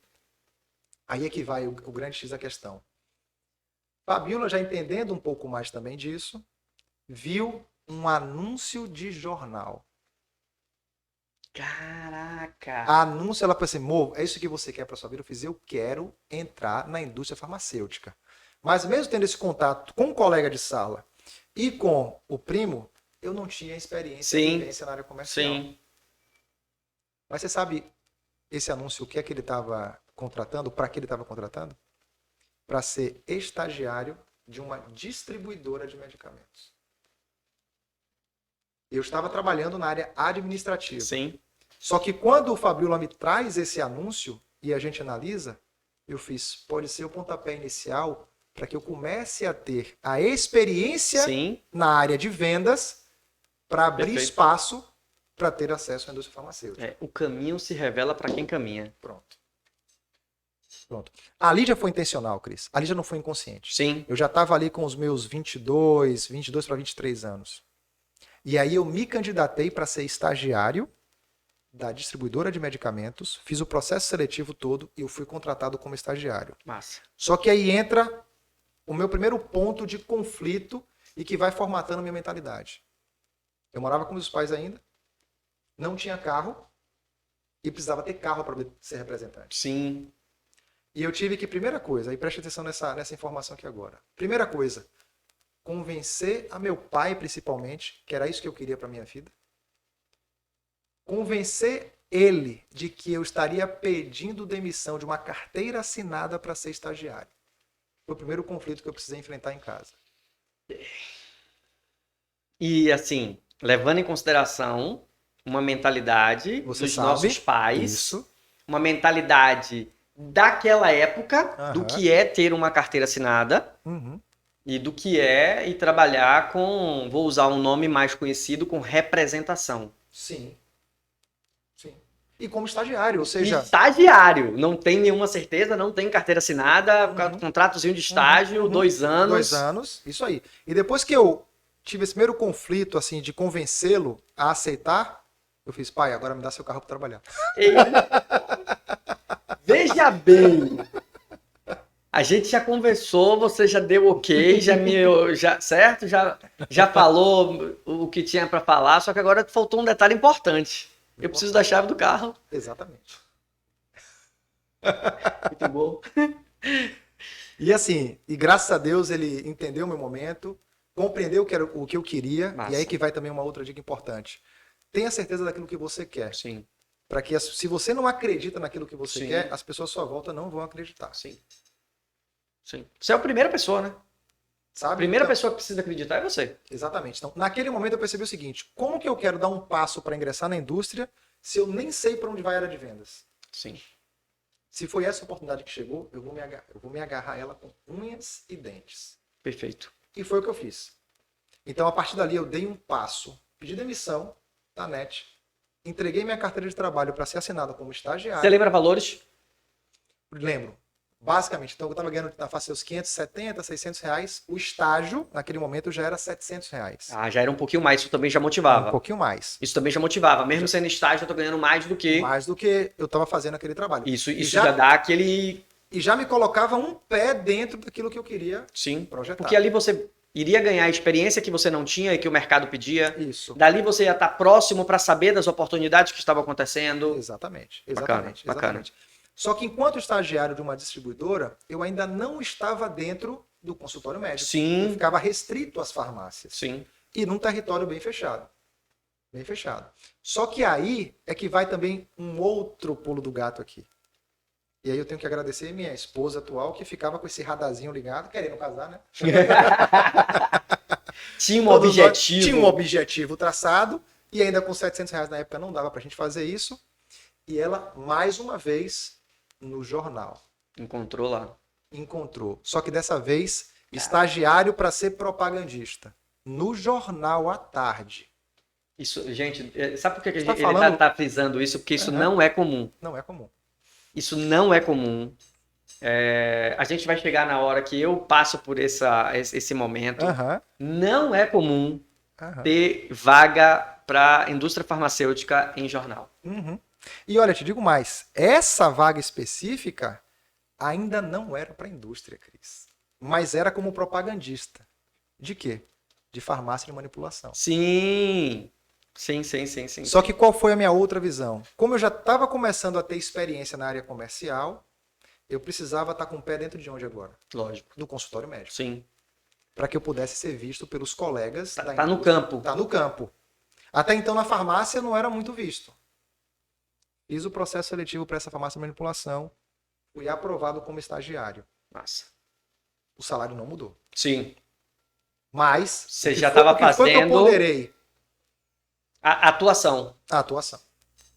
Speaker 2: Aí é que vai o grande X da questão. Fabiola, já entendendo um pouco mais também disso, viu um anúncio de jornal.
Speaker 1: Caraca!
Speaker 2: Anúncio, ela falou assim: Mo, é isso que você quer para sua vida? Eu fiz: eu quero entrar na indústria farmacêutica. Mas mesmo tendo esse contato com um colega de sala e com o primo, eu não tinha experiência e vivência na área comercial.
Speaker 1: Sim.
Speaker 2: Mas você sabe esse anúncio, o que é que ele estava contratando? Para que ele estava contratando? Para ser estagiário de uma distribuidora de medicamentos. Eu estava trabalhando na área administrativa.
Speaker 1: Sim.
Speaker 2: Só que quando o Fabiola me traz esse anúncio e a gente analisa, eu fiz, pode ser o pontapé inicial para que eu comece a ter a experiência na área de vendas para abrir espaço para ter acesso à indústria farmacêutica.
Speaker 1: O caminho se revela para quem caminha.
Speaker 2: Pronto. Ali já foi intencional, Cris. Ali já não foi inconsciente.
Speaker 1: Sim.
Speaker 2: Eu já estava ali com os meus 22 para 23 anos. E aí eu me candidatei para ser estagiário da distribuidora de medicamentos, fiz o processo seletivo todo e eu fui contratado como estagiário.
Speaker 1: Massa.
Speaker 2: Só que aí entra o meu primeiro ponto de conflito e que vai formatando a minha mentalidade. Eu morava com meus pais ainda, não tinha carro e precisava ter carro para ser representante.
Speaker 1: Sim.
Speaker 2: E eu tive que, primeira coisa, e preste atenção nessa informação aqui agora. Primeira coisa, convencer a meu pai, principalmente, que era isso que eu queria para minha vida. Convencer ele de que eu estaria pedindo demissão de uma carteira assinada para ser estagiário. Foi o primeiro conflito que eu precisei enfrentar em casa.
Speaker 1: E assim, levando em consideração uma mentalidade
Speaker 2: Você
Speaker 1: dos
Speaker 2: sabe.
Speaker 1: nossos pais,
Speaker 2: Isso.
Speaker 1: uma mentalidade daquela época, do
Speaker 2: Aham.
Speaker 1: que é ter uma carteira assinada
Speaker 2: Uhum.
Speaker 1: e do que é ir trabalhar com, vou usar um nome mais conhecido, com representação.
Speaker 2: Sim. Sim. E como estagiário, ou seja,
Speaker 1: Estagiário, não tem nenhuma certeza, não tem carteira assinada,
Speaker 2: Uhum.
Speaker 1: contratozinho de estágio,
Speaker 2: Uhum.
Speaker 1: 2 anos.
Speaker 2: 2 anos, isso aí. E depois que eu tive esse primeiro conflito, assim, de convencê-lo a aceitar, eu fiz, pai, agora me dá seu carro para trabalhar.
Speaker 1: Ei, veja bem, a gente já conversou, você já deu ok, certo? Já falou o que tinha para falar, só que agora faltou um detalhe importante. Eu preciso da chave do carro.
Speaker 2: Exatamente.
Speaker 1: Muito bom.
Speaker 2: E assim, e graças a Deus ele entendeu o meu momento, compreendeu o que eu queria,
Speaker 1: Massa.
Speaker 2: e aí que vai também uma outra dica importante. Tenha certeza daquilo que você quer.
Speaker 1: Sim,
Speaker 2: Para que, se você não acredita naquilo que você
Speaker 1: Sim.
Speaker 2: quer, as pessoas à sua volta não vão acreditar.
Speaker 1: sim. Sim. Você é a primeira pessoa, né?
Speaker 2: Sabe?
Speaker 1: A primeira
Speaker 2: Então,
Speaker 1: pessoa que precisa acreditar é você.
Speaker 2: exatamente. Então, naquele momento eu percebi o seguinte: como que eu quero dar um passo para ingressar na indústria se eu nem sei para onde vai a área de vendas?
Speaker 1: Sim.
Speaker 2: Se foi essa oportunidade que chegou, eu vou me agarrar a ela com unhas e dentes.
Speaker 1: Perfeito.
Speaker 2: E foi o que eu fiz. Então, a partir dali, eu dei um passo, pedi demissão da NET, entreguei minha carteira de trabalho para ser assinada como estagiário.
Speaker 1: Você lembra valores?
Speaker 2: Lembro. Basicamente, então eu estava ganhando na face seus 570, 600 reais. O estágio, naquele momento, já era 700 reais.
Speaker 1: Ah, já era um pouquinho mais, isso também já motivava.
Speaker 2: Um pouquinho mais.
Speaker 1: Isso também já motivava. Mesmo sendo estágio, eu tô ganhando mais do que.
Speaker 2: Mais do que eu estava fazendo aquele trabalho.
Speaker 1: Isso
Speaker 2: E
Speaker 1: já dá aquele.
Speaker 2: E já me colocava um pé dentro daquilo que eu queria
Speaker 1: Sim.
Speaker 2: projetar.
Speaker 1: Porque ali você iria ganhar a experiência que você não tinha e que o mercado pedia.
Speaker 2: Isso.
Speaker 1: Dali você ia estar próximo para saber das oportunidades que estavam acontecendo.
Speaker 2: Exatamente.
Speaker 1: Bacana,
Speaker 2: Exatamente.
Speaker 1: bacana.
Speaker 2: Exatamente. Só que enquanto estagiário de uma distribuidora, eu ainda não estava dentro do consultório médico.
Speaker 1: Sim.
Speaker 2: Eu ficava restrito às farmácias.
Speaker 1: Sim.
Speaker 2: E num território bem fechado. Bem fechado. Só que aí é que vai também um outro pulo do gato aqui. E aí eu tenho que agradecer minha esposa atual, que ficava com esse radarzinho ligado, querendo casar, né?
Speaker 1: Tinha um objetivo.
Speaker 2: Tinha um objetivo traçado, e ainda com 700 reais na época não dava pra gente fazer isso. E ela, mais uma vez, no jornal.
Speaker 1: Encontrou lá.
Speaker 2: Encontrou. Só que dessa vez, estagiário para ser propagandista. No jornal à tarde.
Speaker 1: Isso, gente, sabe por que
Speaker 2: Você
Speaker 1: ele
Speaker 2: tá falando...
Speaker 1: tá frisando isso? Porque isso não é comum.
Speaker 2: Não é comum.
Speaker 1: Isso não é comum. A gente vai chegar na hora que eu passo por esse momento. Não é comum ter vaga para indústria farmacêutica em jornal.
Speaker 2: E olha, te digo mais, essa vaga específica ainda não era para a indústria, Cris. Mas era como propagandista. De quê? De farmácia de manipulação.
Speaker 1: Sim. Sim.
Speaker 2: Só que qual foi a minha outra visão? Como eu já estava começando a ter experiência na área comercial, eu precisava estar com o pé dentro de onde agora?
Speaker 1: Lógico.
Speaker 2: No consultório médico.
Speaker 1: Sim.
Speaker 2: Para que eu pudesse ser visto pelos colegas da indústria.
Speaker 1: Tá no campo.
Speaker 2: Tá no campo. Até então, na farmácia, não era muito visto. Fiz o processo seletivo para essa farmácia de manipulação. Fui aprovado como estagiário.
Speaker 1: Massa.
Speaker 2: O salário não mudou.
Speaker 1: Sim.
Speaker 2: Mas...
Speaker 1: Você já estava fazendo...
Speaker 2: foi que eu ponderei?
Speaker 1: A atuação.
Speaker 2: A atuação.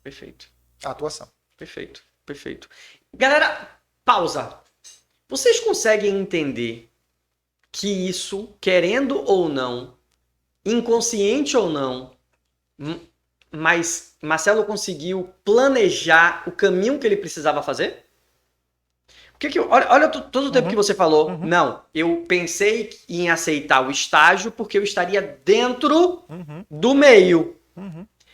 Speaker 1: Perfeito.
Speaker 2: A atuação.
Speaker 1: Perfeito. Galera, pausa. Vocês conseguem entender que isso, querendo ou não, inconsciente ou não, mas Marcelo conseguiu planejar o caminho que ele precisava fazer? Olha todo o tempo que você falou. Não, eu pensei em aceitar o estágio porque eu estaria dentro do meio.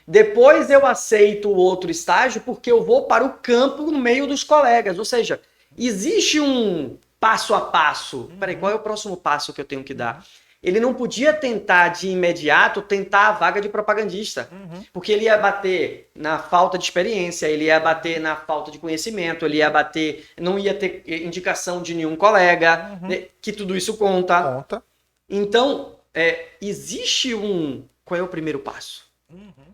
Speaker 1: Depois eu aceito o outro estágio porque eu vou para o campo no meio dos colegas. Ou seja, existe um passo a passo. Peraí, qual é o próximo passo que eu tenho que dar? Ele não podia tentar de imediato tentar a vaga de propagandista. Porque ele ia bater na falta de experiência, ele ia bater na falta de conhecimento, ele ia bater, não ia ter indicação de nenhum colega, que tudo isso conta. Então, existe qual é o primeiro passo?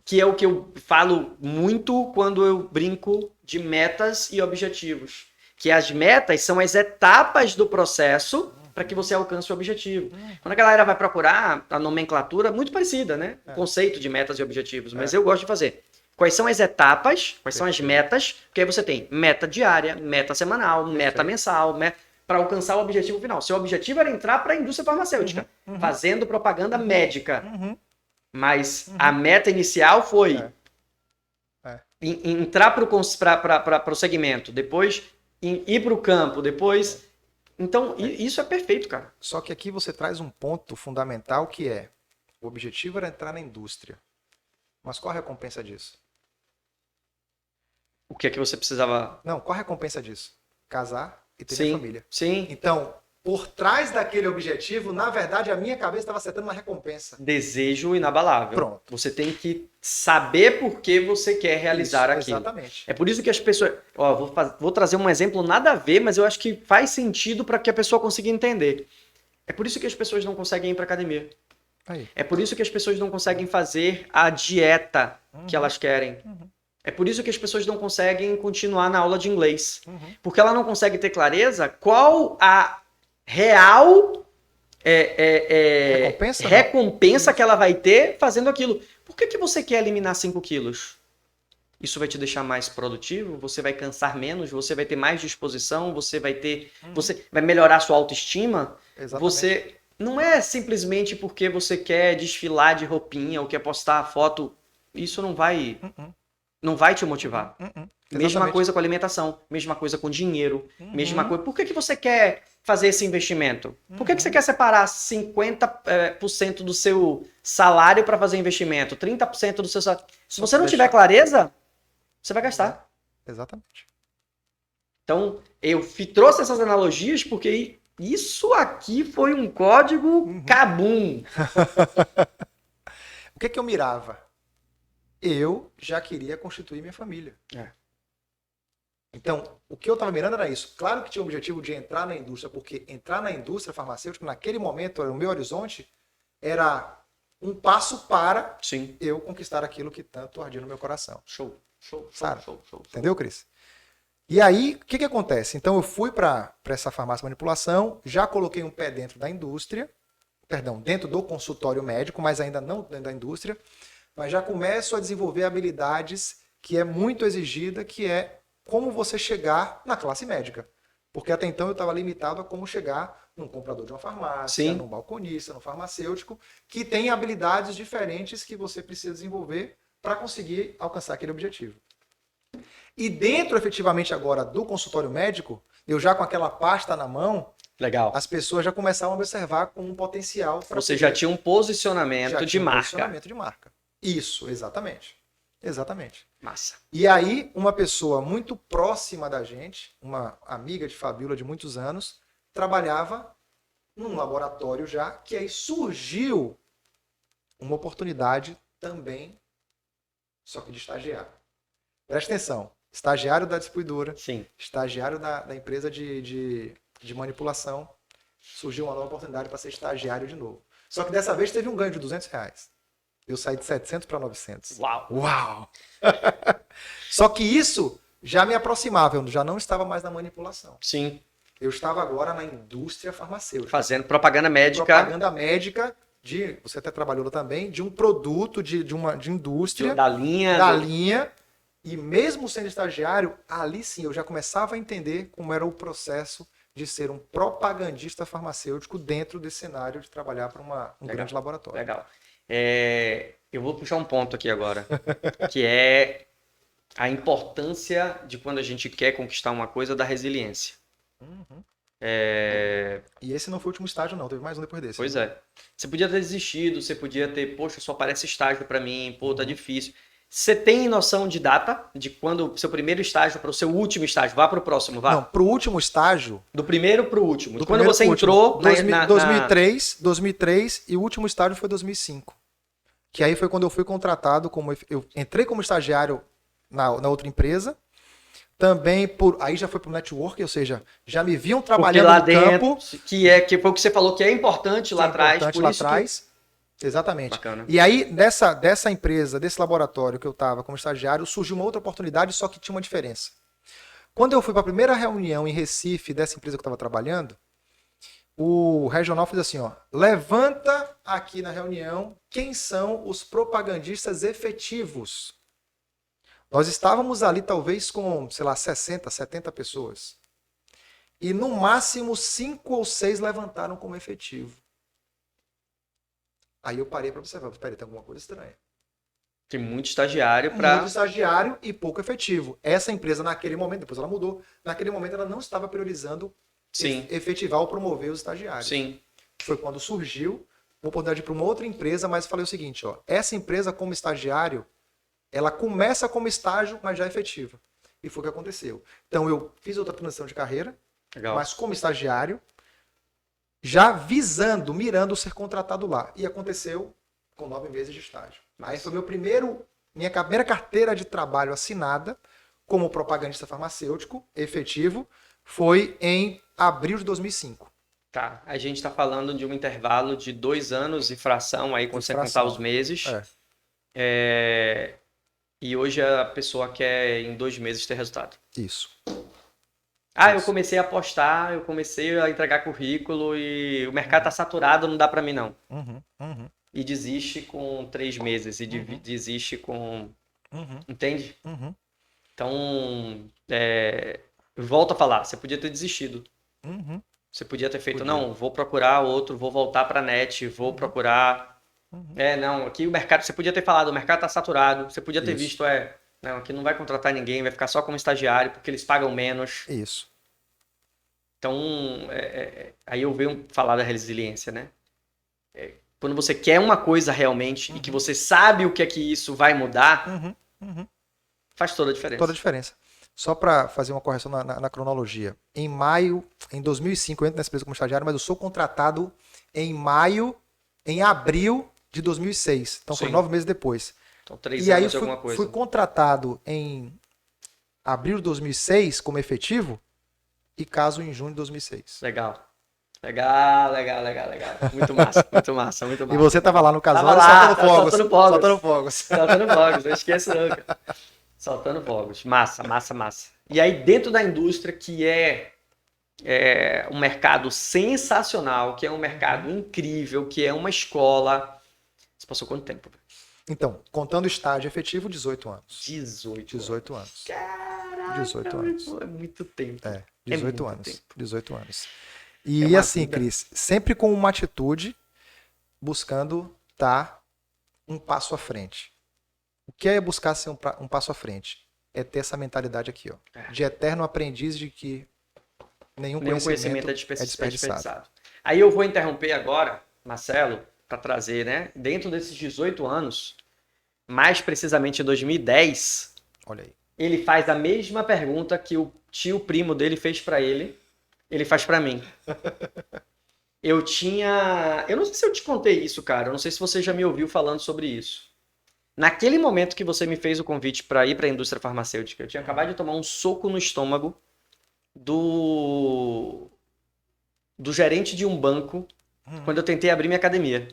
Speaker 1: Que é o que eu falo muito quando eu brinco de metas e objetivos. Que as metas são as etapas do processo para que você alcance o objetivo. Quando a galera vai procurar a nomenclatura, muito parecida, né? O conceito de metas e objetivos, mas eu gosto de fazer. quais são as etapas, quais são as metas, porque aí você tem meta diária, meta semanal, meta mensal, para alcançar o objetivo final. Seu objetivo era entrar para a indústria farmacêutica, fazendo propaganda médica. Mas a meta inicial foi entrar para o segmento, depois ir para o campo, depois... Então, isso é perfeito, cara.
Speaker 2: Só que aqui você traz um ponto fundamental que é, o objetivo era entrar na indústria. Mas qual a recompensa disso?
Speaker 1: O que é que você precisava...
Speaker 2: Não, qual a recompensa disso? Casar e ter
Speaker 1: Sim,
Speaker 2: minha família.
Speaker 1: sim.
Speaker 2: Então, por trás daquele objetivo, na verdade, a minha cabeça estava setando uma recompensa.
Speaker 1: Desejo inabalável.
Speaker 2: Pronto.
Speaker 1: Você tem que saber por que você quer realizar aquilo.
Speaker 2: Exatamente.
Speaker 1: É por isso que as pessoas... Ó, vou trazer um exemplo nada a ver, mas eu acho que faz sentido para que a pessoa consiga entender. É por isso que as pessoas não conseguem ir para academia.
Speaker 2: Aí.
Speaker 1: É por isso que as pessoas não conseguem fazer a dieta que elas querem. É por isso que as pessoas não conseguem continuar na aula de inglês. Porque ela não consegue ter clareza qual a real recompensa que ela vai ter fazendo aquilo. Por que você quer eliminar 5 quilos? Isso vai te deixar mais produtivo? Você vai cansar menos? Você vai ter mais disposição? Você vai ter... Você vai melhorar a sua autoestima?
Speaker 2: Exatamente.
Speaker 1: Você... Não é simplesmente porque você quer desfilar de roupinha ou quer postar a foto. Isso não vai te motivar. Mesma coisa com alimentação, mesma coisa com dinheiro, mesma coisa. Por que você quer fazer esse investimento? Por que você quer separar 50% do seu salário para fazer investimento? 30% do seu salário? Se você não tiver clareza, você vai gastar.
Speaker 2: Exatamente.
Speaker 1: Então, eu trouxe essas analogias porque isso aqui foi um código cabum.
Speaker 2: O que eu mirava? Eu já queria constituir minha família. Então, o que eu estava mirando era isso. Claro que tinha o objetivo de entrar na indústria, porque entrar na indústria farmacêutica, naquele momento, o meu horizonte era um passo para eu conquistar aquilo que tanto ardia no meu coração.
Speaker 1: Show.
Speaker 2: Entendeu, Cris? E aí, o que acontece? Então, eu fui para essa farmácia manipulação, já coloquei um pé dentro da indústria, dentro do consultório médico, mas ainda não dentro da indústria, mas já começo a desenvolver habilidades que é muito exigida, que é como você chegar na classe médica. Porque até então eu estava limitado a como chegar num comprador de uma farmácia, num balconista, num farmacêutico, que tem habilidades diferentes que você precisa desenvolver para conseguir alcançar aquele objetivo. E dentro, efetivamente, agora do consultório médico, eu já com aquela pasta na mão, as pessoas já começavam a observar com um potencial.
Speaker 1: Você já tinha um posicionamento de marca.
Speaker 2: Posicionamento de marca. Isso, exatamente. Exatamente.
Speaker 1: Massa.
Speaker 2: E aí, uma pessoa muito próxima da gente, uma amiga de Fabíola de muitos anos, trabalhava num laboratório já, que aí surgiu uma oportunidade também, só que de estagiário. Presta atenção. Estagiário da distribuidora, estagiário da empresa de manipulação, surgiu uma nova oportunidade para ser estagiário de novo. Só que dessa vez teve um ganho de R$200. Eu saí de 700 para 900.
Speaker 1: Uau!
Speaker 2: Só que isso já me aproximava, eu já não estava mais na manipulação.
Speaker 1: Sim.
Speaker 2: Eu estava agora na indústria farmacêutica.
Speaker 1: Fazendo propaganda médica.
Speaker 2: Propaganda médica, você até trabalhou também, de um produto de indústria.
Speaker 1: Da linha.
Speaker 2: E mesmo sendo estagiário, ali sim eu já começava a entender como era o processo de ser um propagandista farmacêutico dentro desse cenário de trabalhar para um grande laboratório.
Speaker 1: Legal. Eu vou puxar um ponto aqui agora, que é a importância de quando a gente quer conquistar uma coisa, da resiliência.
Speaker 2: E esse não foi o último estágio não, teve mais um depois desse.
Speaker 1: Pois é. Você podia ter desistido, você podia ter, poxa, só aparece estágio para mim, tá difícil. Você tem noção de data? De quando o seu primeiro estágio para o seu último estágio? Vá para o próximo, vá.
Speaker 2: Não, para o último estágio...
Speaker 1: Do primeiro para o último. De quando você entrou...
Speaker 2: 2003 e o último estágio foi 2005. Que aí foi quando eu fui contratado, eu entrei como estagiário na outra empresa. Também aí já foi para o network, ou seja, já me viam trabalhando
Speaker 1: lá
Speaker 2: no
Speaker 1: dentro,
Speaker 2: campo.
Speaker 1: Que foi o que você falou que é importante lá atrás.
Speaker 2: Exatamente.
Speaker 1: Bacana.
Speaker 2: E aí, dessa empresa, desse laboratório que eu estava como estagiário, surgiu uma outra oportunidade, só que tinha uma diferença. Quando eu fui para a primeira reunião em Recife dessa empresa que eu estava trabalhando, o regional fez assim, levanta aqui na reunião quem são os propagandistas efetivos. Nós estávamos ali talvez com, sei lá, 60, 70 pessoas. E no máximo 5 ou 6 levantaram como efetivo. Aí eu parei para observar, peraí, tem alguma coisa estranha.
Speaker 1: Tem muito estagiário para...
Speaker 2: Muito estagiário e pouco efetivo. Essa empresa, naquele momento, depois ela mudou, naquele momento ela não estava priorizando efetivar ou promover os estagiários.
Speaker 1: Sim.
Speaker 2: Foi quando surgiu uma oportunidade para uma outra empresa, mas eu falei o seguinte, ó, essa empresa como estagiário, ela começa como estágio, mas já é efetiva. E foi o que aconteceu. Então eu fiz outra transição de carreira,
Speaker 1: Legal.
Speaker 2: mas como estagiário, já visando, mirando ser contratado lá. E aconteceu com 9 meses de estágio. Aí foi minha primeira carteira de trabalho assinada como propagandista farmacêutico efetivo, foi em abril de 2005.
Speaker 1: Tá, a gente está falando de um intervalo de 2 anos e fração aí, quando você contar os meses. E hoje a pessoa quer em 2 meses ter resultado.
Speaker 2: Isso.
Speaker 1: Eu comecei a apostar, eu comecei a entregar currículo e o mercado tá saturado, não dá para mim não. E desiste com 3 meses, e desiste com... Entende? Então, eu volto a falar, você podia ter desistido. Você podia ter feito, não, vou procurar outro, vou voltar para a net, vou procurar... não, aqui o mercado, você podia ter falado, o mercado tá saturado, você podia ter visto, não, aqui não vai contratar ninguém, vai ficar só como estagiário, porque eles pagam menos.
Speaker 2: Isso.
Speaker 1: Então, aí eu venho falar da resiliência, né? Quando você quer uma coisa realmente e que você sabe o que é que isso vai mudar, faz toda a diferença.
Speaker 2: Toda a diferença. Só para fazer uma correção na cronologia. Em em 2005, eu entro nessa empresa como estagiário, mas eu sou contratado em abril de 2006. Então, foram 9 meses depois.
Speaker 1: Então, 3 anos de alguma coisa.
Speaker 2: Fui contratado em abril de 2006 como efetivo e caso em junho de 2006.
Speaker 1: Legal. Muito massa.
Speaker 2: E você tava lá no casal
Speaker 1: soltando fogos.
Speaker 2: Soltando fogos.
Speaker 1: Não esqueça não, cara. Soltando fogos. Massa. E aí, dentro da indústria, que é um mercado sensacional, que é um mercado incrível, que é uma escola... Você passou quanto tempo?
Speaker 2: Então, contando estágio efetivo, 18 anos.
Speaker 1: 18
Speaker 2: anos.
Speaker 1: Caralho,
Speaker 2: 18 anos.
Speaker 1: É muito tempo.
Speaker 2: 18 anos. 18 anos. E assim, Cris, sempre com uma atitude buscando estar um passo à frente. O que é buscar ser um passo à frente? É ter essa mentalidade aqui, ó, de eterno aprendiz, de que nenhum conhecimento é desperdiçado.
Speaker 1: Aí eu vou interromper agora, Marcelo, para trazer, né? Dentro desses 18 anos, mais precisamente em 2010,
Speaker 2: olha aí,
Speaker 1: ele faz a mesma pergunta que o tio primo dele fez para ele faz para mim. Eu não sei se eu te contei isso, cara. Eu não sei se você já me ouviu falando sobre isso. Naquele momento que você me fez o convite para ir para a indústria farmacêutica, eu tinha acabado de tomar um soco no estômago do gerente de um banco quando eu tentei abrir minha academia.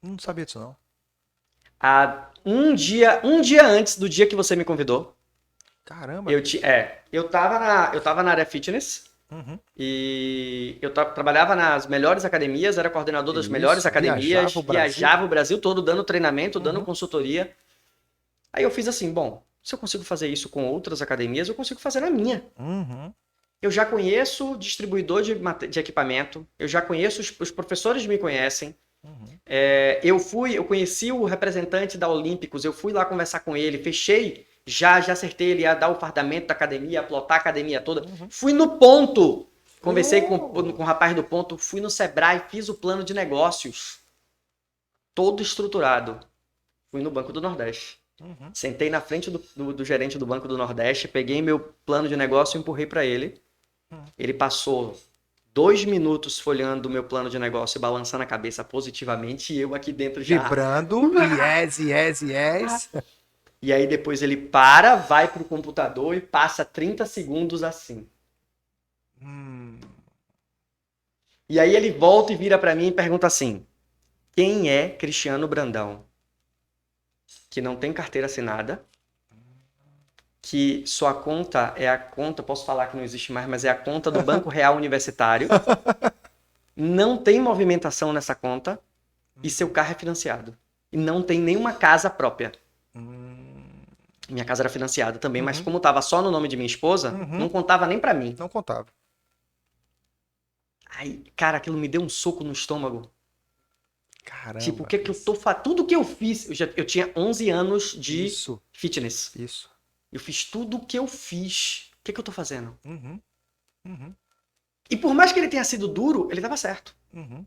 Speaker 2: Não sabia disso, não.
Speaker 1: Um dia antes do dia que você me convidou.
Speaker 2: Caramba.
Speaker 1: Eu tava na área fitness. E eu trabalhava nas melhores academias, era coordenador das melhores academias, viajava o Brasil todo dando treinamento, dando consultoria. Aí eu fiz assim, bom, se eu consigo fazer isso com outras academias, eu consigo fazer na minha. Eu já conheço o distribuidor de equipamento, eu já conheço, os professores me conhecem. Eu conheci o representante da Olímpicos, eu fui lá conversar com ele, fechei, já acertei, ele ia dar o fardamento da academia, ia plotar a academia toda. Fui no ponto, conversei com o rapaz do ponto, fui no Sebrae, fiz o plano de negócios, todo estruturado. Fui no Banco do Nordeste. Sentei na frente do gerente do Banco do Nordeste, peguei meu plano de negócio e empurrei para ele. Ele passou 2 minutos folheando o meu plano de negócio e balançando a cabeça positivamente, e eu aqui dentro já...
Speaker 2: vibrando, yes.
Speaker 1: E aí depois ele vai pro computador e passa 30 segundos assim. E aí ele volta e vira para mim e pergunta assim: quem é Cristiano Brandão? Que não tem carteira assinada, que sua conta é a conta, posso falar que não existe mais, mas é a conta do Banco Real Universitário, não tem movimentação nessa conta e seu carro é financiado. E não tem nenhuma casa própria. Minha casa era financiada também, mas
Speaker 2: Uhum.
Speaker 1: como tava só no nome de minha esposa,
Speaker 2: Uhum.
Speaker 1: não contava nem pra mim.
Speaker 2: Não contava.
Speaker 1: Aí, cara, aquilo me deu um soco no estômago. Tipo, o
Speaker 2: Caramba.
Speaker 1: que que eu tô fazendo? Tudo que eu fiz, eu tinha 11 anos de
Speaker 2: Isso,
Speaker 1: fitness.
Speaker 2: isso.
Speaker 1: Eu fiz tudo o que eu fiz. O que que eu tô fazendo?
Speaker 2: Uhum. Uhum.
Speaker 1: E por mais que ele tenha sido duro, ele tava certo.
Speaker 2: Uhum.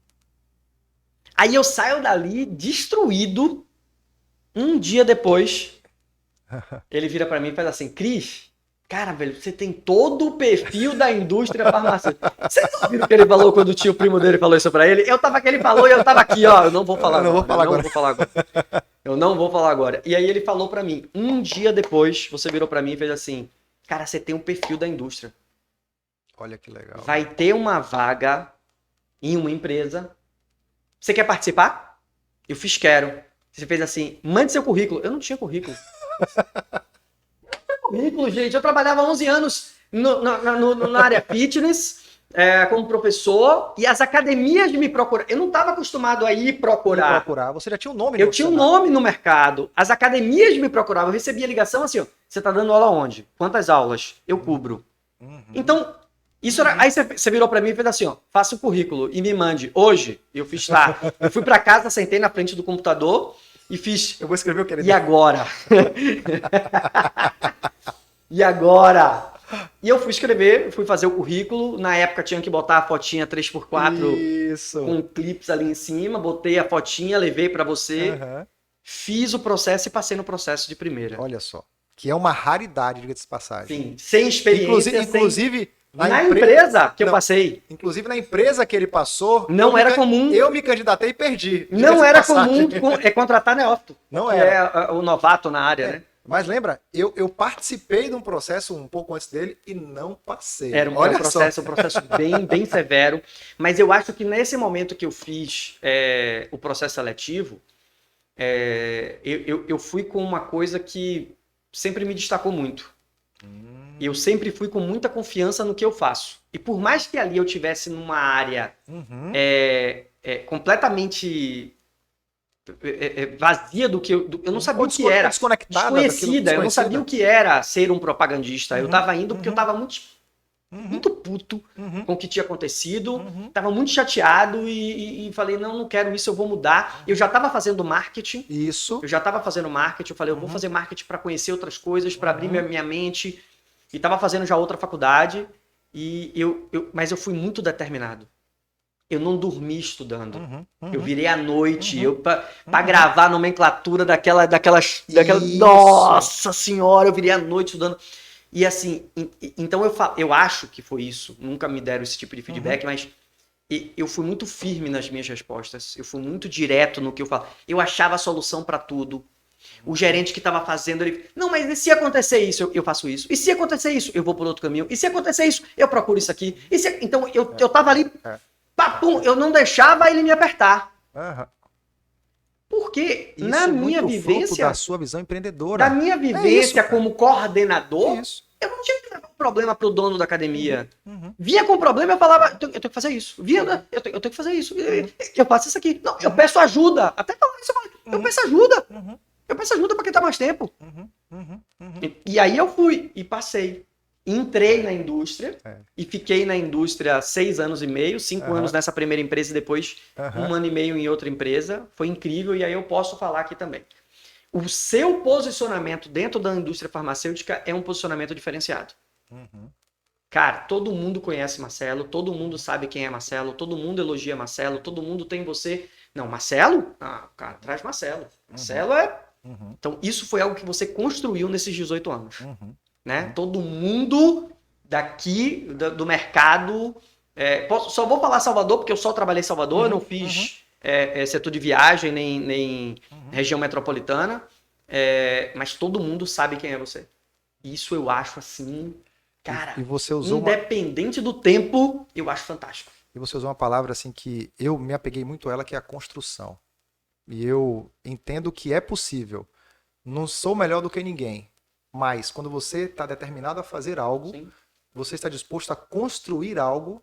Speaker 1: Aí eu saio dali destruído. Um dia depois, ele vira pra mim e faz assim: Cris, cara, velho, você tem todo o perfil da indústria farmacêutica. Vocês ouviram o que ele falou quando o tio primo dele falou isso pra ele? Eu tava que ele falou e eu tava aqui, ó. Eu não vou falar
Speaker 2: Eu não vou
Speaker 1: agora.
Speaker 2: falar
Speaker 1: Eu não
Speaker 2: agora.
Speaker 1: vou falar agora. Eu não vou falar agora. E aí ele falou pra mim: um dia depois, você virou pra mim e fez assim: cara, você tem um perfil da indústria.
Speaker 2: Olha que legal.
Speaker 1: Vai ter uma vaga em uma empresa. Você quer participar? Eu fiz quero. Você fez assim, mande seu currículo. Eu não tinha currículo. Currículo, gente. Eu trabalhava 11 anos na área fitness, como professor, e as academias me procuraram. Eu não estava acostumado a ir
Speaker 2: E
Speaker 1: procurar.
Speaker 2: procurar. Você já tinha um nome
Speaker 1: Eu
Speaker 2: no
Speaker 1: tinha um
Speaker 2: dicionário.
Speaker 1: nome no mercado. As academias me procuravam. Eu recebia ligação assim, ó, você está dando aula onde? Quantas aulas? Eu cubro.
Speaker 2: Uhum.
Speaker 1: Então, isso era. Aí você virou para mim e fez assim, ó, faça o currículo e me mande. Hoje, eu fiz, tá. Eu fui para casa, sentei na frente do computador e fiz.
Speaker 2: Eu vou escrever o que ele
Speaker 1: E agora? E agora? E eu fui escrever, fui fazer o currículo. Na época tinha que botar a fotinha 3x4
Speaker 2: Isso.
Speaker 1: com clips ali em cima. Botei a fotinha, levei para você.
Speaker 2: Aham.
Speaker 1: Fiz o processo e passei no processo de primeira.
Speaker 2: Olha só. Que é uma raridade, diga-se de passagem.
Speaker 1: Sim, sem experiência.
Speaker 2: Inclusive
Speaker 1: Na empresa que eu
Speaker 2: Não,
Speaker 1: passei.
Speaker 2: Inclusive na empresa que ele passou,
Speaker 1: Não era comum.
Speaker 2: Eu me candidatei e perdi.
Speaker 1: Não
Speaker 2: diga-se de
Speaker 1: era
Speaker 2: passagem.
Speaker 1: comum contratar neófito.
Speaker 2: Não
Speaker 1: que
Speaker 2: era.
Speaker 1: é o novato na área, né?
Speaker 2: Mas lembra, eu participei de um processo um pouco antes dele e não passei.
Speaker 1: Era um
Speaker 2: Olha
Speaker 1: processo,
Speaker 2: só.
Speaker 1: um processo bem severo. Mas eu acho que nesse momento que eu fiz o processo seletivo, eu fui com uma coisa que sempre me destacou muito. Eu sempre fui com muita confiança no que eu faço. E por mais que ali eu tivesse numa área
Speaker 2: Uhum.
Speaker 1: completamente vazia do que eu não sabia o que era,
Speaker 2: Desconectada
Speaker 1: desconhecida, eu não sabia o que era ser um propagandista. Eu tava indo porque eu tava muito puto com o que tinha acontecido, tava muito chateado e falei, não quero isso, eu vou mudar. Eu já tava fazendo marketing.
Speaker 2: Isso.
Speaker 1: Eu já tava fazendo marketing, eu falei, eu vou fazer marketing para conhecer outras coisas, para abrir minha mente. E tava fazendo já outra faculdade, mas eu fui muito determinado. Eu não dormi estudando. Eu virei à noite, para gravar a nomenclatura daquelas. Nossa senhora, eu virei à noite estudando. E assim, então eu acho que foi isso. Nunca me deram esse tipo de feedback, mas eu fui muito firme nas minhas respostas. Eu fui muito direto no que eu falo. Eu achava a solução para tudo. O gerente que estava fazendo, ele... Não, mas e se acontecer isso, eu faço isso. E se acontecer isso, eu vou por outro caminho. E se acontecer isso, eu procuro isso aqui. Então, eu tava ali, papum, eu não deixava ele me apertar.
Speaker 2: Uhum.
Speaker 1: Porque
Speaker 2: Isso
Speaker 1: na
Speaker 2: é
Speaker 1: minha
Speaker 2: muito fruto
Speaker 1: vivência...
Speaker 2: da sua visão empreendedora.
Speaker 1: Da minha vivência
Speaker 2: isso,
Speaker 1: como coordenador, eu não tinha que levar um problema pro dono da academia. Vinha com problema, eu falava, eu tenho que fazer isso. Vinha, eu tenho que fazer isso. Eu faço isso aqui. Não, eu peço ajuda. Até falar isso, eu peço ajuda. Eu peço ajuda para quem tá mais tempo. E aí eu fui e passei. Entrei na indústria e fiquei na indústria 6 anos e meio, 5 anos nessa primeira empresa e depois 1 ano e meio em outra empresa. Foi incrível e aí eu posso falar aqui também. O seu posicionamento dentro da indústria farmacêutica é um posicionamento diferenciado. Cara, todo mundo conhece Marcelo, todo mundo sabe quem é Marcelo, todo mundo elogia Marcelo, todo mundo tem você... Não, Marcelo? Ah, cara, traz Marcelo. Marcelo é... Então, isso foi algo que você construiu nesses 18 anos. Né? Todo mundo daqui, do mercado... só vou falar Salvador, porque eu só trabalhei em Salvador, eu não fiz setor de viagem, nem região metropolitana, mas todo mundo sabe quem é você. Isso eu acho assim... Cara,
Speaker 2: e você usou
Speaker 1: independente do tempo, eu acho fantástico.
Speaker 2: E você usou uma palavra assim que eu me apeguei muito a ela, que é a construção. E eu entendo que é possível. Não sou melhor do que ninguém, mas quando você está determinado a fazer algo,
Speaker 1: Sim.
Speaker 2: Você está disposto a construir algo,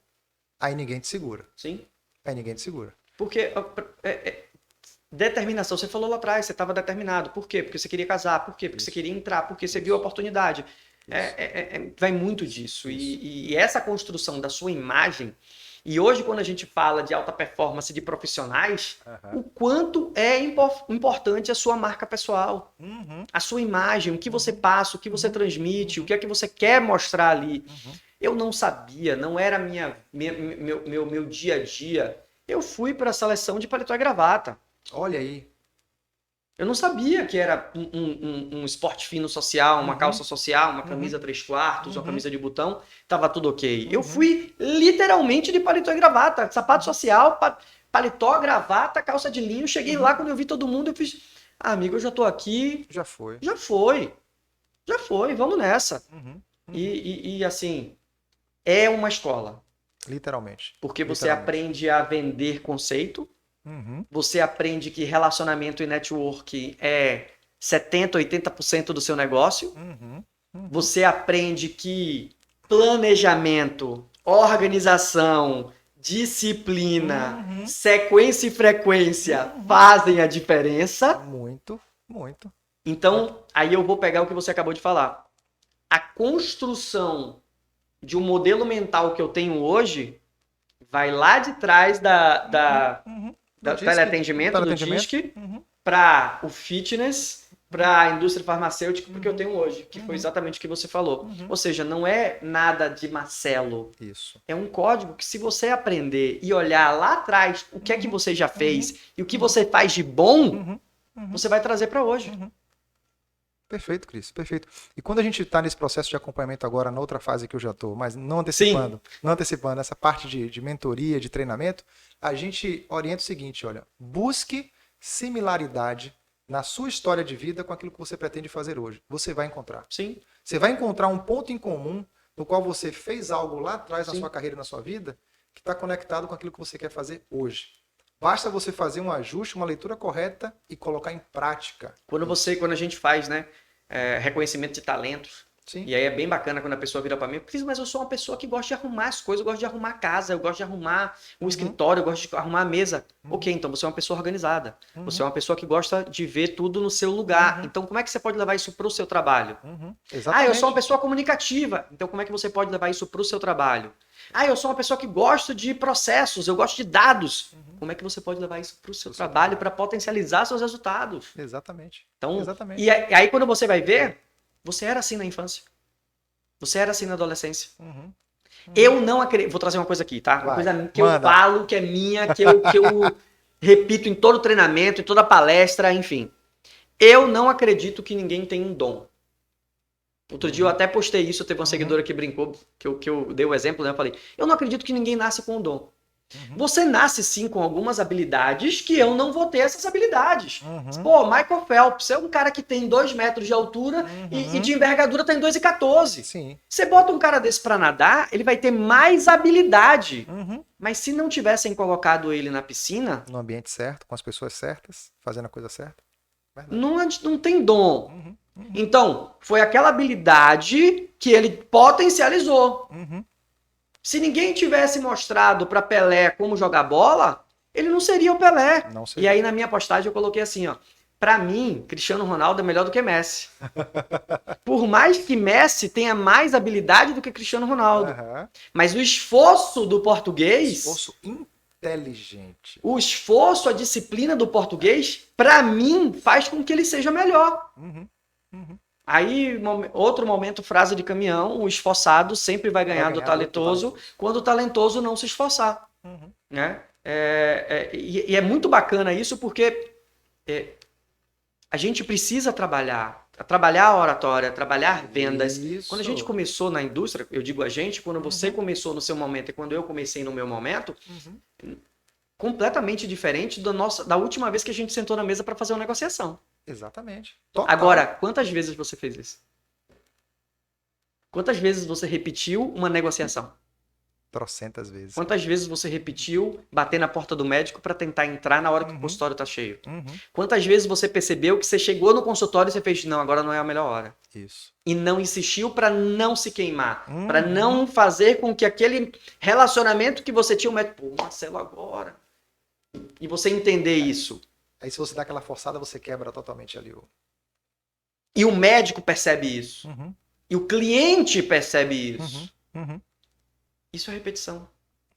Speaker 2: aí ninguém te segura.
Speaker 1: Sim.
Speaker 2: Aí ninguém te segura.
Speaker 1: Porque Determinação. Você falou lá atrás, você estava determinado. Por quê? Porque você queria casar. Por quê? Porque você queria entrar. Porque você viu a oportunidade. Vai muito disso. E essa construção da sua imagem. E hoje, quando a gente fala de alta performance de profissionais, o quanto é importante a sua marca pessoal, a sua imagem, o que você passa, o que você transmite, o que é que você quer mostrar ali. Eu não sabia, não era meu dia a dia. Eu fui para a seleção de paletó e gravata.
Speaker 2: Olha aí.
Speaker 1: Eu não sabia que era um esporte fino social, uma calça social, uma camisa 3/4, uma camisa de botão, tava tudo ok. Eu fui literalmente de paletó e gravata, sapato social, paletó, gravata, calça de linho. Cheguei lá, quando eu vi todo mundo, eu fiz, amigo, eu já tô aqui.
Speaker 2: Já foi.
Speaker 1: Já foi, vamos nessa. E assim, é uma escola.
Speaker 2: Literalmente.
Speaker 1: Porque você aprende a vender conceito. Você aprende que relacionamento e network é 70%, 80% do seu negócio. Você aprende que planejamento, organização, disciplina, sequência e frequência fazem a diferença.
Speaker 2: Muito, muito.
Speaker 1: Então, aí eu vou pegar o que você acabou de falar. A construção de um modelo mental que eu tenho hoje vai lá de trás da teleatendimento, do DISC, para o fitness, para a indústria farmacêutica, porque eu tenho hoje, que foi exatamente o que você falou. Ou seja, não é nada de Marcelo.
Speaker 2: Isso.
Speaker 1: É um código que, se você aprender e olhar lá atrás o que é que você já fez e o que você faz de bom, você vai trazer para hoje.
Speaker 2: Perfeito, Cris, perfeito. E quando a gente está nesse processo de acompanhamento agora, na outra fase que eu já estou, mas não antecipando, essa parte de mentoria, de treinamento, a gente orienta o seguinte, olha, busque similaridade na sua história de vida com aquilo que você pretende fazer hoje. Você vai encontrar.
Speaker 1: Sim.
Speaker 2: Você vai encontrar um ponto em comum no qual você fez algo lá atrás na sua carreira, na sua vida, que está conectado com aquilo que você quer fazer hoje. Basta você fazer um ajuste, uma leitura correta e colocar em prática.
Speaker 1: Quando a gente faz, né, reconhecimento de talentos,
Speaker 2: Sim.
Speaker 1: E aí é bem bacana quando a pessoa vira para mim, Cris, mas eu sou uma pessoa que gosta de arrumar as coisas, eu gosto de arrumar a casa, eu gosto de arrumar o escritório, eu gosto de arrumar a mesa. Ok, então você é uma pessoa organizada. Você é uma pessoa que gosta de ver tudo no seu lugar. Então como é que você pode levar isso para o seu trabalho?
Speaker 2: Exatamente.
Speaker 1: Eu sou uma pessoa comunicativa. Então como é que você pode levar isso para o seu trabalho? Eu sou uma pessoa que gosta de processos, eu gosto de dados. Como é que você pode levar isso para o seu trabalho para potencializar seus resultados?
Speaker 2: Exatamente.
Speaker 1: Então,
Speaker 2: Exatamente.
Speaker 1: E aí quando você vai ver, você era assim na infância. Você era assim na adolescência. Eu não acredito... Vou trazer uma coisa aqui, tá? Uma coisa que eu falo, que é minha, que eu repito em todo treinamento, em toda palestra, enfim. Eu não acredito que ninguém tem um dom. Outro dia eu até postei isso, teve uma seguidora que brincou, que eu dei o exemplo, né? Eu falei, eu não acredito que ninguém nasce com um dom. Você nasce sim com algumas habilidades que eu não vou ter essas habilidades. Pô, Michael Phelps é um cara que tem 2 metros de altura e de envergadura tem 2,14.
Speaker 2: Sim.
Speaker 1: Você bota um cara desse pra nadar, ele vai ter mais habilidade. Mas se não tivessem colocado ele na piscina...
Speaker 2: No ambiente certo, com as pessoas certas, fazendo a coisa certa.
Speaker 1: Não tem dom. Então, foi aquela habilidade que ele potencializou. Se ninguém tivesse mostrado para Pelé como jogar bola, ele não seria o Pelé.
Speaker 2: Não seria.
Speaker 1: E aí na minha postagem eu coloquei assim, ó. Para mim, Cristiano Ronaldo é melhor do que Messi. Por mais que Messi tenha mais habilidade do que Cristiano Ronaldo. Mas o esforço do português...
Speaker 2: Esforço inteligente.
Speaker 1: O esforço, a disciplina do português, para mim, faz com que ele seja melhor. Aí, outro momento, frase de caminhão, o esforçado sempre vai ganhar do talentoso quando o talentoso não se esforçar. Né? E é muito bacana isso porque a gente precisa trabalhar a oratória, trabalhar vendas.
Speaker 2: Isso.
Speaker 1: Quando a gente começou na indústria, eu digo a gente, quando você começou no seu momento e quando eu comecei no meu momento, completamente diferente da última vez que a gente sentou na mesa para fazer uma negociação.
Speaker 2: Exatamente.
Speaker 1: Total. Agora, quantas vezes você fez isso? Quantas vezes você repetiu uma negociação?
Speaker 2: Trocentas vezes.
Speaker 1: Quantas vezes você repetiu bater na porta do médico para tentar entrar na hora que o consultório está cheio? Quantas vezes você percebeu que você chegou no consultório e você fez, não, agora não é a melhor hora.
Speaker 2: Isso.
Speaker 1: E não insistiu para não se queimar, para não fazer com que aquele relacionamento que você tinha, o médico, pô, Marcelo, agora. E você entender isso.
Speaker 2: Aí se você dá aquela forçada, você quebra totalmente ali o...
Speaker 1: E o médico percebe isso.
Speaker 2: Uhum,
Speaker 1: E o cliente percebe isso.
Speaker 2: uhum.
Speaker 1: Isso é repetição.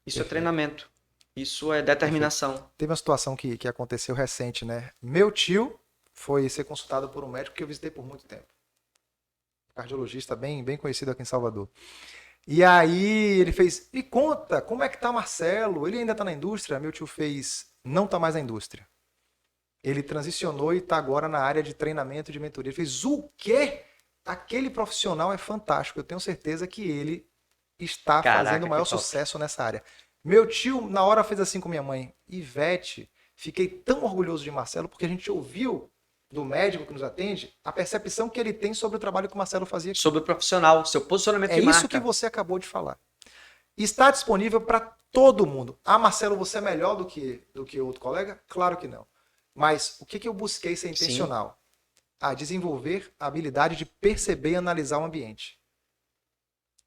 Speaker 1: Isso é
Speaker 2: Perfeito.
Speaker 1: treinamento. Isso é determinação.
Speaker 2: Teve uma situação que aconteceu recente, né? Meu tio foi ser consultado por um médico que eu visitei por muito tempo. Cardiologista bem conhecido aqui em Salvador. E aí ele fez, me conta, como é que tá Marcelo? Ele ainda tá na indústria? Meu tio fez, não tá mais na indústria. Ele transicionou e tá agora na área de treinamento e de mentoria. Ele fez, o quê? Aquele profissional é fantástico. Eu tenho certeza que ele está fazendo o maior sucesso nessa área. Meu tio, na hora, fez assim com minha mãe. Ivete, fiquei tão orgulhoso de Marcelo porque a gente ouviu do médico que nos atende a percepção que ele tem sobre o trabalho que o Marcelo fazia aqui.
Speaker 1: Sobre o profissional, seu posicionamento de marca.
Speaker 2: É isso que você acabou de falar. Está disponível para todo mundo. Ah, Marcelo, você é melhor do que outro colega? Claro que não. Mas o que eu busquei ser intencional? A desenvolver a habilidade de perceber e analisar o ambiente.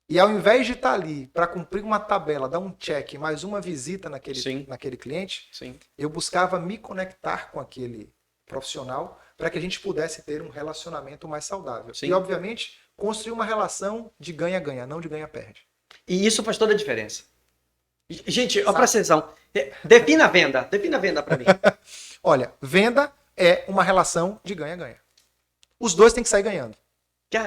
Speaker 2: E ao invés de estar ali para cumprir uma tabela, dar um check, mais uma visita naquele cliente, eu buscava me conectar com aquele profissional para que a gente pudesse ter um relacionamento mais saudável. E, obviamente, construir uma relação de ganha-ganha, não de ganha-perde.
Speaker 1: E isso faz toda a diferença. Gente, ó, precisão. Defina a venda. Defina a venda para mim.
Speaker 2: Olha, venda é uma relação de ganha-ganha. Os dois têm que sair ganhando.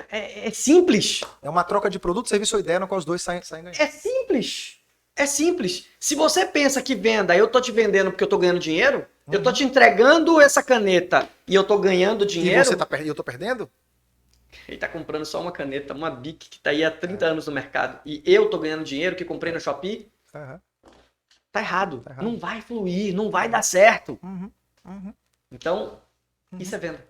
Speaker 1: É simples.
Speaker 2: É uma troca de produto, serviço ou ideia na qual os dois saem ganhando.
Speaker 1: É simples. É simples. Se você pensa que venda, eu tô te vendendo porque eu tô ganhando dinheiro, eu tô te entregando essa caneta e eu tô ganhando dinheiro.
Speaker 2: E você eu tô perdendo?
Speaker 1: Ele tá comprando só uma caneta, uma Bic que tá aí há 30 anos no mercado. E eu tô ganhando dinheiro que comprei no Shopee. Tá errado. Não vai fluir, não vai dar certo. Então, isso é venda.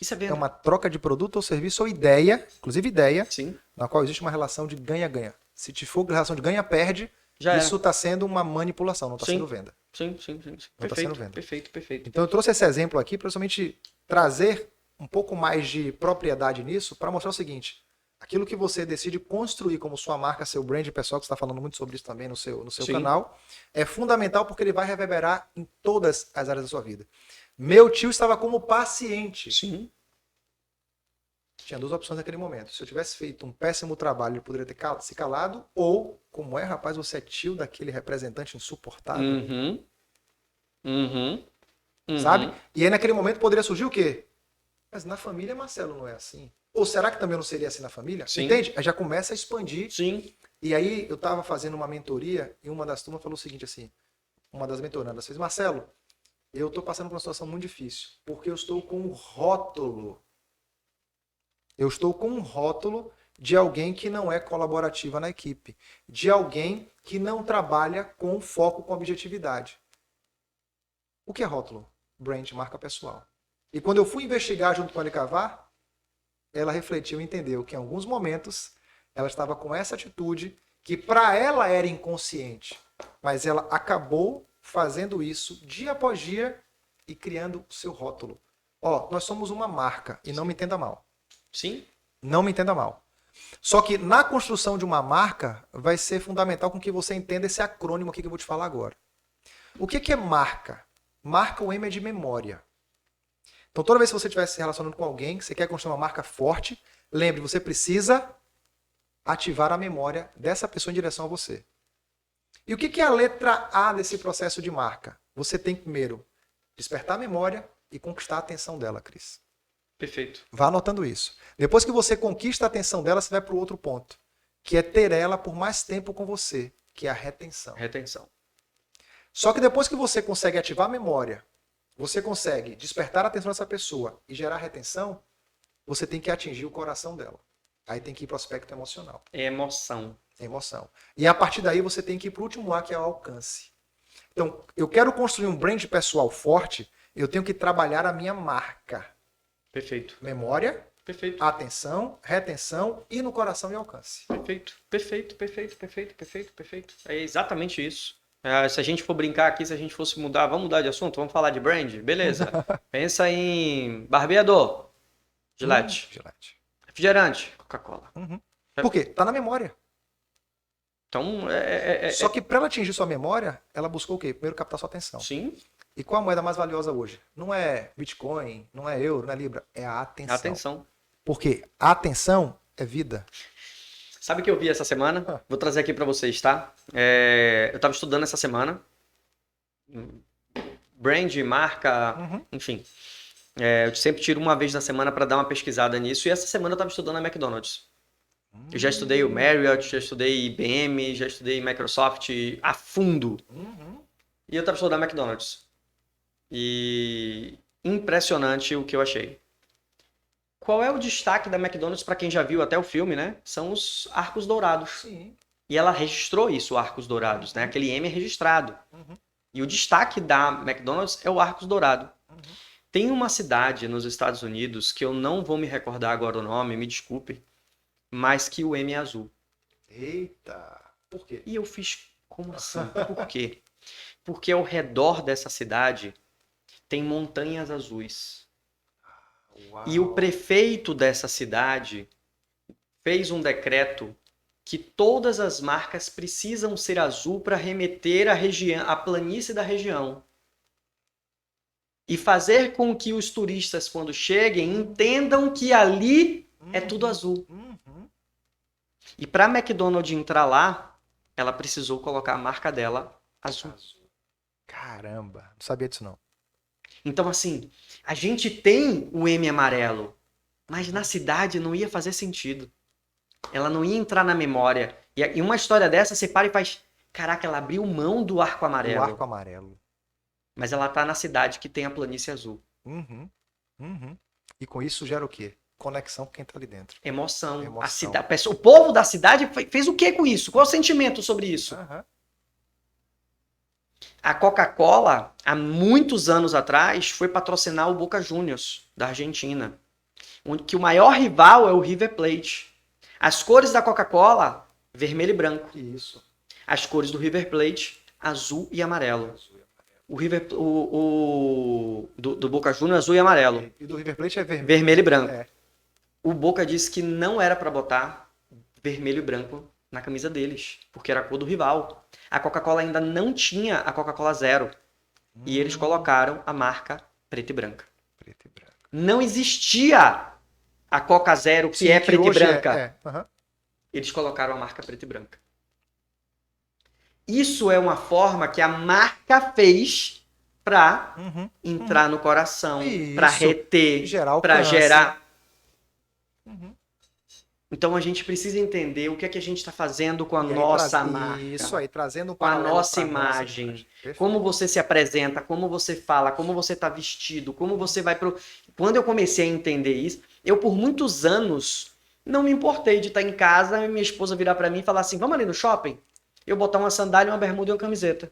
Speaker 1: Isso é venda.
Speaker 2: É uma troca de produto ou serviço ou ideia, inclusive ideia,
Speaker 1: Sim.
Speaker 2: na qual existe uma relação de ganha-ganha. Se te for relação de ganha-perde, isso está sendo uma manipulação, não está sendo venda.
Speaker 1: Sim.
Speaker 2: Não está sendo venda.
Speaker 1: Perfeito.
Speaker 2: Então eu trouxe esse exemplo aqui para somente trazer um pouco mais de propriedade nisso, para mostrar o seguinte: aquilo que você decide construir como sua marca, seu brand pessoal, que você está falando muito sobre isso também no seu canal, é fundamental porque ele vai reverberar em todas as áreas da sua vida. Meu tio estava como paciente.
Speaker 1: Sim.
Speaker 2: Tinha duas opções naquele momento. Se eu tivesse feito um péssimo trabalho, ele poderia ter se calado, ou, como é, rapaz, você é tio daquele representante insuportável. Sabe? E aí naquele momento poderia surgir o quê? Mas na família, Marcelo, não é assim. Ou será que também não seria assim na família?
Speaker 1: Sim.
Speaker 2: Entende? Aí já começa a expandir.
Speaker 1: Sim.
Speaker 2: E aí eu estava fazendo uma mentoria e uma das turmas falou o seguinte assim, uma das mentorandas fez, Marcelo, eu estou passando por uma situação muito difícil, porque eu estou com um rótulo. Eu estou com um rótulo de alguém que não é colaborativa na equipe, de alguém que não trabalha com foco, com objetividade. O que é rótulo? Brand, marca pessoal. E quando eu fui investigar junto com a Alicavar, ela refletiu e entendeu que em alguns momentos ela estava com essa atitude que para ela era inconsciente, mas ela acabou fazendo isso dia após dia e criando o seu rótulo. Ó, nós somos uma marca, e não me entenda mal.
Speaker 1: Sim.
Speaker 2: Não me entenda mal. Só que na construção de uma marca, vai ser fundamental com que você entenda esse acrônimo aqui que eu vou te falar agora. O que é marca? Marca, o M é de memória. Então, toda vez que você estiver se relacionando com alguém, que você quer construir uma marca forte, lembre, você precisa ativar a memória dessa pessoa em direção a você. E o que é a letra A desse processo de marca? Você tem que, primeiro, despertar a memória e conquistar a atenção dela, Cris.
Speaker 1: Perfeito.
Speaker 2: Vá anotando isso. Depois que você conquista a atenção dela, você vai para o outro ponto, que é ter ela por mais tempo com você, que é a retenção. Só que depois que você consegue ativar a memória, você consegue despertar a atenção dessa pessoa e gerar retenção, você tem que atingir o coração dela. Aí tem que ir para o aspecto emocional.
Speaker 1: Emoção.
Speaker 2: E a partir daí você tem que ir para o último A, que é o alcance. Então, eu quero construir um brand pessoal forte, eu tenho que trabalhar a minha marca.
Speaker 1: Perfeito.
Speaker 2: Memória,
Speaker 1: perfeito.
Speaker 2: Atenção, retenção e no coração e alcance.
Speaker 1: Perfeito. É exatamente isso. Se a gente for brincar aqui, se a gente fosse mudar, vamos mudar de assunto, vamos falar de brand? Beleza. Pensa em barbeador, Gillette. Refrigerante, Coca-Cola.
Speaker 2: Por quê? Tá na memória.
Speaker 1: Então,
Speaker 2: Só que para ela atingir sua memória, ela buscou o quê? Primeiro, captar sua atenção.
Speaker 1: Sim.
Speaker 2: E qual a moeda mais valiosa hoje? Não é Bitcoin, não é euro, não é Libra, é a atenção.
Speaker 1: Atenção.
Speaker 2: Porque a atenção é vida.
Speaker 1: Sabe o que eu vi essa semana?
Speaker 2: Ah.
Speaker 1: Vou trazer aqui para vocês, tá? Eu estava estudando essa semana. Brand, marca, enfim. Eu sempre tiro uma vez na semana para dar uma pesquisada nisso. E essa semana eu estava estudando a McDonald's. Eu já estudei o Marriott, já estudei IBM, já estudei Microsoft a fundo. E eu estava estudando a McDonald's. E impressionante o que eu achei. Qual é o destaque da McDonald's para quem já viu até o filme, né? São os arcos dourados.
Speaker 2: Sim.
Speaker 1: E ela registrou isso, arcos dourados, né? Aquele M é registrado. E o destaque da McDonald's é o arcos dourado. Tem uma cidade nos Estados Unidos que eu não vou me recordar agora o nome, me desculpe, mas que o M é azul.
Speaker 2: Eita! Por quê?
Speaker 1: E eu fiz, como assim? Por quê? Porque ao redor dessa cidade tem montanhas azuis.
Speaker 2: Uau.
Speaker 1: E o prefeito dessa cidade fez um decreto que todas as marcas precisam ser azul para remeter a planície da região. E fazer com que os turistas, quando cheguem, entendam que ali é tudo azul. E para a McDonald's entrar lá, ela precisou colocar a marca dela azul.
Speaker 2: Caramba, não sabia disso não.
Speaker 1: Então, assim, a gente tem o M amarelo, mas na cidade não ia fazer sentido. Ela não ia entrar na memória. E uma história dessa, você para e faz... Caraca, ela abriu mão do arco amarelo.
Speaker 2: O arco amarelo.
Speaker 1: Mas ela tá na cidade que tem a planície azul.
Speaker 2: E com isso gera o quê? Conexão com quem tá ali dentro.
Speaker 1: Emoção. O povo da cidade fez o que com isso? Qual é o sentimento sobre isso? A Coca-Cola, há muitos anos atrás, foi patrocinar o Boca Juniors, da Argentina. Que o maior rival é o River Plate. As cores da Coca-Cola, vermelho e branco.
Speaker 2: Isso.
Speaker 1: As cores do River Plate, azul e amarelo. Do Boca Juniors, azul e amarelo.
Speaker 2: E do River Plate é vermelho.
Speaker 1: Vermelho e branco. O Boca disse que não era para botar vermelho e branco na camisa deles, porque era a cor do rival. A Coca-Cola ainda não tinha a Coca-Cola Zero. E eles colocaram a marca preta e branca.
Speaker 2: Preta e branca.
Speaker 1: Não existia a Coca Zero, que é preta e branca. Eles colocaram a marca preta e branca. Isso é uma forma que a marca fez para entrar no coração, para reter, para gerar. Então a gente precisa entender o que é que a gente está fazendo com a nossa marca.
Speaker 2: Isso aí, trazendo
Speaker 1: com a nossa imagem. Como você se apresenta, como você fala, como você está vestido, como você vai pro. Quando eu comecei a entender isso, eu por muitos anos não me importei de estar em casa e minha esposa virar para mim e falar assim: vamos ali no shopping? Eu botar uma sandália, uma bermuda e uma camiseta.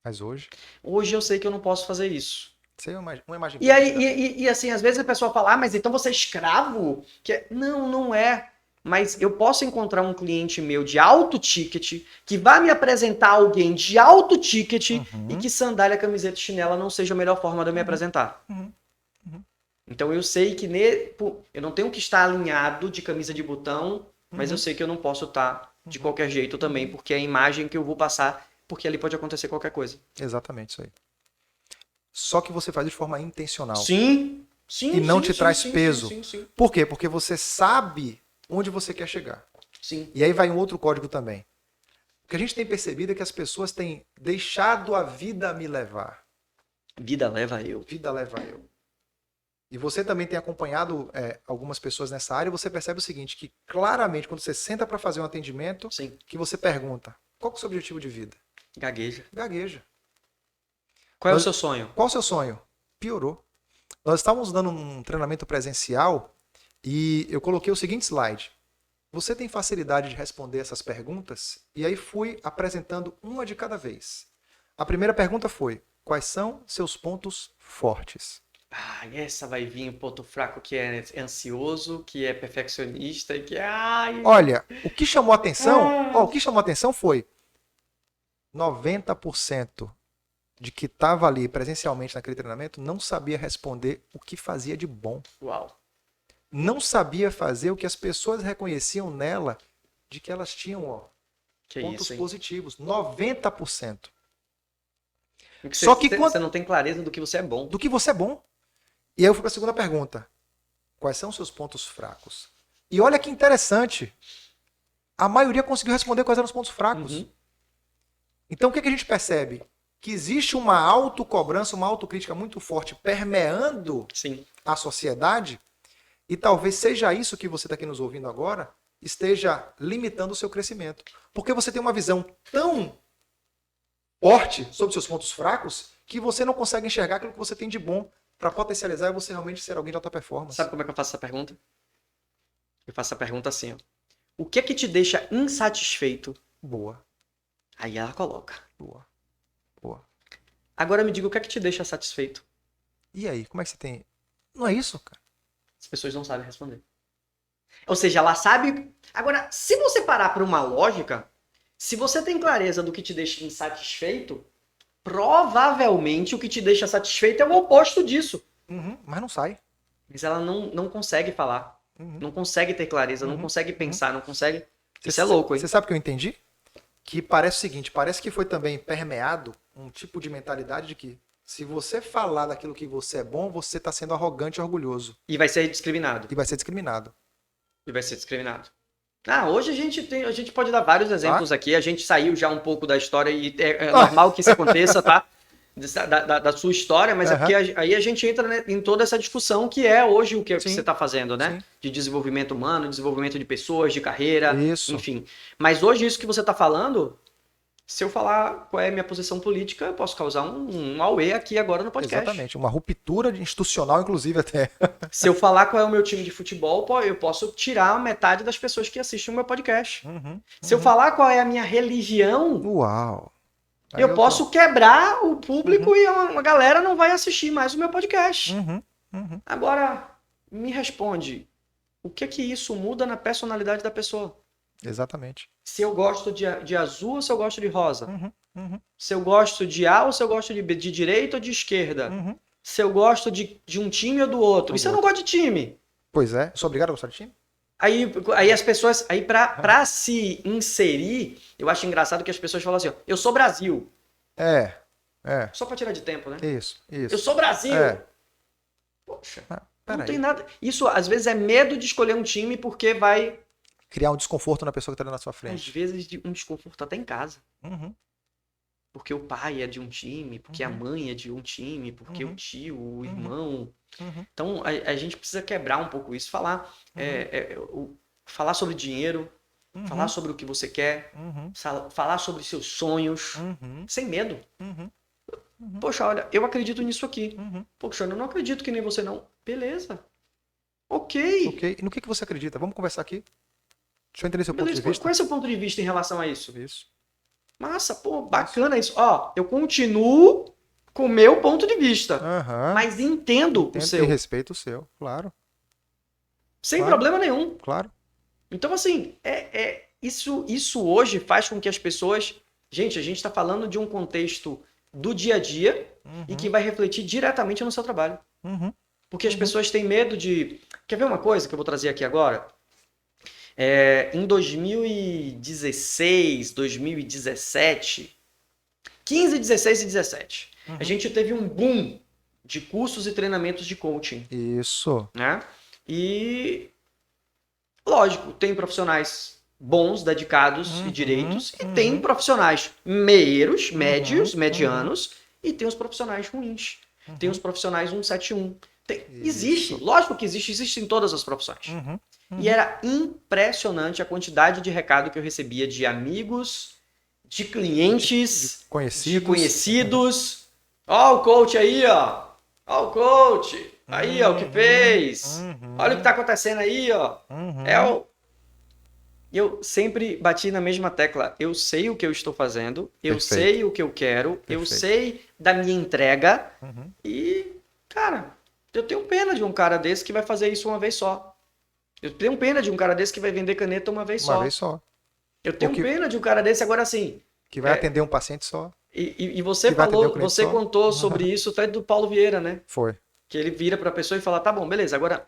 Speaker 2: Mas hoje?
Speaker 1: Hoje eu sei que eu não posso fazer isso.
Speaker 2: Isso é uma imagem.
Speaker 1: E aí, e assim, às vezes a pessoa fala, mas então você é escravo? Não, não é. Mas eu posso encontrar um cliente meu de alto ticket, que vai me apresentar alguém de alto ticket, e que sandália, camiseta e chinela não seja a melhor forma de eu me apresentar. Então eu sei que eu não tenho que estar alinhado de camisa de botão, mas eu sei que eu não posso estar de qualquer jeito também, porque é a imagem que eu vou passar, porque ali pode acontecer qualquer coisa.
Speaker 2: Exatamente isso aí. Só que você faz de forma intencional.
Speaker 1: Sim.
Speaker 2: E não te traz peso. Sim. Por quê? Porque você sabe onde você quer chegar.
Speaker 1: Sim.
Speaker 2: E aí vai um outro código também. O que a gente tem percebido é que as pessoas têm deixado a vida me levar.
Speaker 1: Vida leva eu.
Speaker 2: Vida leva eu. E você também tem acompanhado algumas pessoas nessa área e você percebe o seguinte, que claramente quando você senta para fazer um atendimento,
Speaker 1: Sim.
Speaker 2: que você pergunta, qual é o seu objetivo de vida?
Speaker 1: Gagueja.
Speaker 2: Qual
Speaker 1: é o seu sonho?
Speaker 2: Qual o seu sonho? Piorou. Nós estávamos dando um treinamento presencial e eu coloquei o seguinte slide. Você tem facilidade de responder essas perguntas? E aí fui apresentando uma de cada vez. A primeira pergunta foi, quais são seus pontos fortes?
Speaker 1: Essa vai vir o ponto fraco que é ansioso, que é perfeccionista e que é...
Speaker 2: Olha, o que chamou atenção foi 90% de que estava ali presencialmente naquele treinamento não sabia responder o que fazia de bom.
Speaker 1: Uau.
Speaker 2: Não sabia fazer o que as pessoas reconheciam nela de que elas tinham pontos positivos. 90%.
Speaker 1: Porque
Speaker 2: Só que
Speaker 1: você não tem clareza do que você é bom.
Speaker 2: do que você é bom. E aí eu fui para a segunda pergunta. Quais são os seus pontos fracos? E olha que interessante. A maioria conseguiu responder quais eram os pontos fracos.
Speaker 1: Uhum.
Speaker 2: Então o que a gente percebe? Que existe uma autocobrança, uma autocrítica muito forte permeando
Speaker 1: Sim.
Speaker 2: a sociedade, e talvez seja isso que você está aqui nos ouvindo agora, esteja limitando o seu crescimento. Porque você tem uma visão tão forte sobre seus pontos fracos que você não consegue enxergar aquilo que você tem de bom para potencializar e você realmente ser alguém de alta performance.
Speaker 1: Sabe como é que eu faço essa pergunta? Eu faço a pergunta assim, ó. O que é que te deixa insatisfeito?
Speaker 2: Boa,
Speaker 1: Aí ela coloca.
Speaker 2: boa, boa.
Speaker 1: Agora me diga o que é que te deixa satisfeito?
Speaker 2: E aí, como é que você tem... Não é isso, cara?
Speaker 1: As pessoas não sabem responder. Ou seja, ela sabe... Agora, se você parar por uma lógica, se você tem clareza do que te deixa insatisfeito, provavelmente o que te deixa satisfeito é o oposto disso.
Speaker 2: Uhum, mas não sai.
Speaker 1: Mas ela não consegue falar.
Speaker 2: Uhum.
Speaker 1: Não consegue ter clareza, não
Speaker 2: Uhum.
Speaker 1: consegue pensar, não consegue...
Speaker 2: Cê-
Speaker 1: Isso é louco, hein?
Speaker 2: Você sabe o que eu entendi? Que parece o seguinte, parece que foi também permeado um tipo de mentalidade de que se você falar daquilo que você é bom, você está sendo arrogante e orgulhoso.
Speaker 1: E vai ser discriminado.
Speaker 2: E vai ser discriminado.
Speaker 1: E vai ser discriminado. Ah, hoje a gente pode dar vários exemplos aqui. A gente saiu já um pouco da história e é normal que isso aconteça, tá? Da sua história, mas é porque aí a gente entra, né, em toda essa discussão que é hoje o que
Speaker 2: Sim.
Speaker 1: você está fazendo, né?
Speaker 2: Sim.
Speaker 1: De desenvolvimento humano, desenvolvimento de pessoas, de carreira,
Speaker 2: Isso.
Speaker 1: enfim. Mas hoje isso que você está falando, se eu falar qual é a minha posição política, eu posso causar um auê aqui agora no podcast.
Speaker 2: Exatamente. Uma ruptura institucional, inclusive, até.
Speaker 1: Se eu falar qual é o meu time de futebol, eu posso tirar metade das pessoas que assistem o meu podcast. Se eu falar qual é a minha religião,
Speaker 2: Uau. Aí
Speaker 1: eu posso quebrar o público e uma galera não vai assistir mais o meu podcast. Agora, me responde, o que que isso muda na personalidade da pessoa?
Speaker 2: Exatamente.
Speaker 1: Se eu gosto de azul ou se eu gosto de rosa? Se eu gosto de A ou se eu gosto de direita ou de esquerda? Se eu gosto de um time ou do outro? E se eu não gosto de time?
Speaker 2: Pois é. Sou obrigado a gostar de time?
Speaker 1: Aí as pessoas, aí pra se inserir, eu acho engraçado que as pessoas falam assim, ó, eu sou Brasil.
Speaker 2: É.
Speaker 1: Só pra tirar de tempo, né?
Speaker 2: Isso.
Speaker 1: Eu sou Brasil. Poxa, não tem nada. Isso às vezes é medo de escolher um time porque vai,
Speaker 2: Criar um desconforto na pessoa que está na sua
Speaker 1: às
Speaker 2: frente.
Speaker 1: vezes, um desconforto até em casa. Porque o pai é de um time, porque a mãe é de um time, porque o tio, o irmão. Então a gente precisa quebrar um pouco isso, falar, falar sobre dinheiro, falar sobre o que você quer, falar sobre seus sonhos, sem medo. Poxa, olha, eu acredito nisso aqui. Poxa, eu não acredito que nem você não. Beleza. Ok.
Speaker 2: Ok. E no que você acredita? Vamos conversar aqui? Deixa eu entender seu ponto
Speaker 1: Beleza.
Speaker 2: de vista.
Speaker 1: Qual é o seu ponto de vista em relação a isso?
Speaker 2: Isso.
Speaker 1: Massa, pô, bacana isso. Ó, eu continuo com o meu ponto de vista, mas entendo o
Speaker 2: E
Speaker 1: seu,
Speaker 2: respeito o seu, claro.
Speaker 1: sem
Speaker 2: Claro.
Speaker 1: problema nenhum.
Speaker 2: Claro.
Speaker 1: Então, assim, isso hoje faz com que as pessoas... Gente, a gente está falando de um contexto do dia a dia e que vai refletir diretamente no seu trabalho. Porque as pessoas têm medo de... Quer ver uma coisa que eu vou trazer aqui agora? Em 2016, 2017, 15, 16 e 17, a gente teve um boom de cursos e treinamentos de coaching,
Speaker 2: Isso.
Speaker 1: né? E, lógico, tem profissionais bons, dedicados e direitos, e tem profissionais médios, medianos, e tem os profissionais ruins. Tem os profissionais 171. Existe, lógico que existe em todas as profissões. E era impressionante a quantidade de recado que eu recebia de amigos, de clientes, de conhecidos. Ó, o coach aí, ó. Ó, o coach. Aí, ó, o que fez. Olha o que tá acontecendo aí, ó. Eu sempre bati na mesma tecla. Eu sei o que eu estou fazendo, eu sei o que eu quero, eu sei da minha entrega. E, cara, eu tenho pena de um cara desse que vai fazer isso uma vez só. Eu tenho pena de um cara desse que vai vender caneta uma vez só.
Speaker 2: Uma vez só.
Speaker 1: Eu tenho pena de um cara desse, agora assim...
Speaker 2: Que vai atender um paciente só.
Speaker 1: E você falou, você contou sobre isso até do Paulo Vieira, né?
Speaker 2: Foi.
Speaker 1: Que ele vira para a pessoa e fala, tá bom, beleza, agora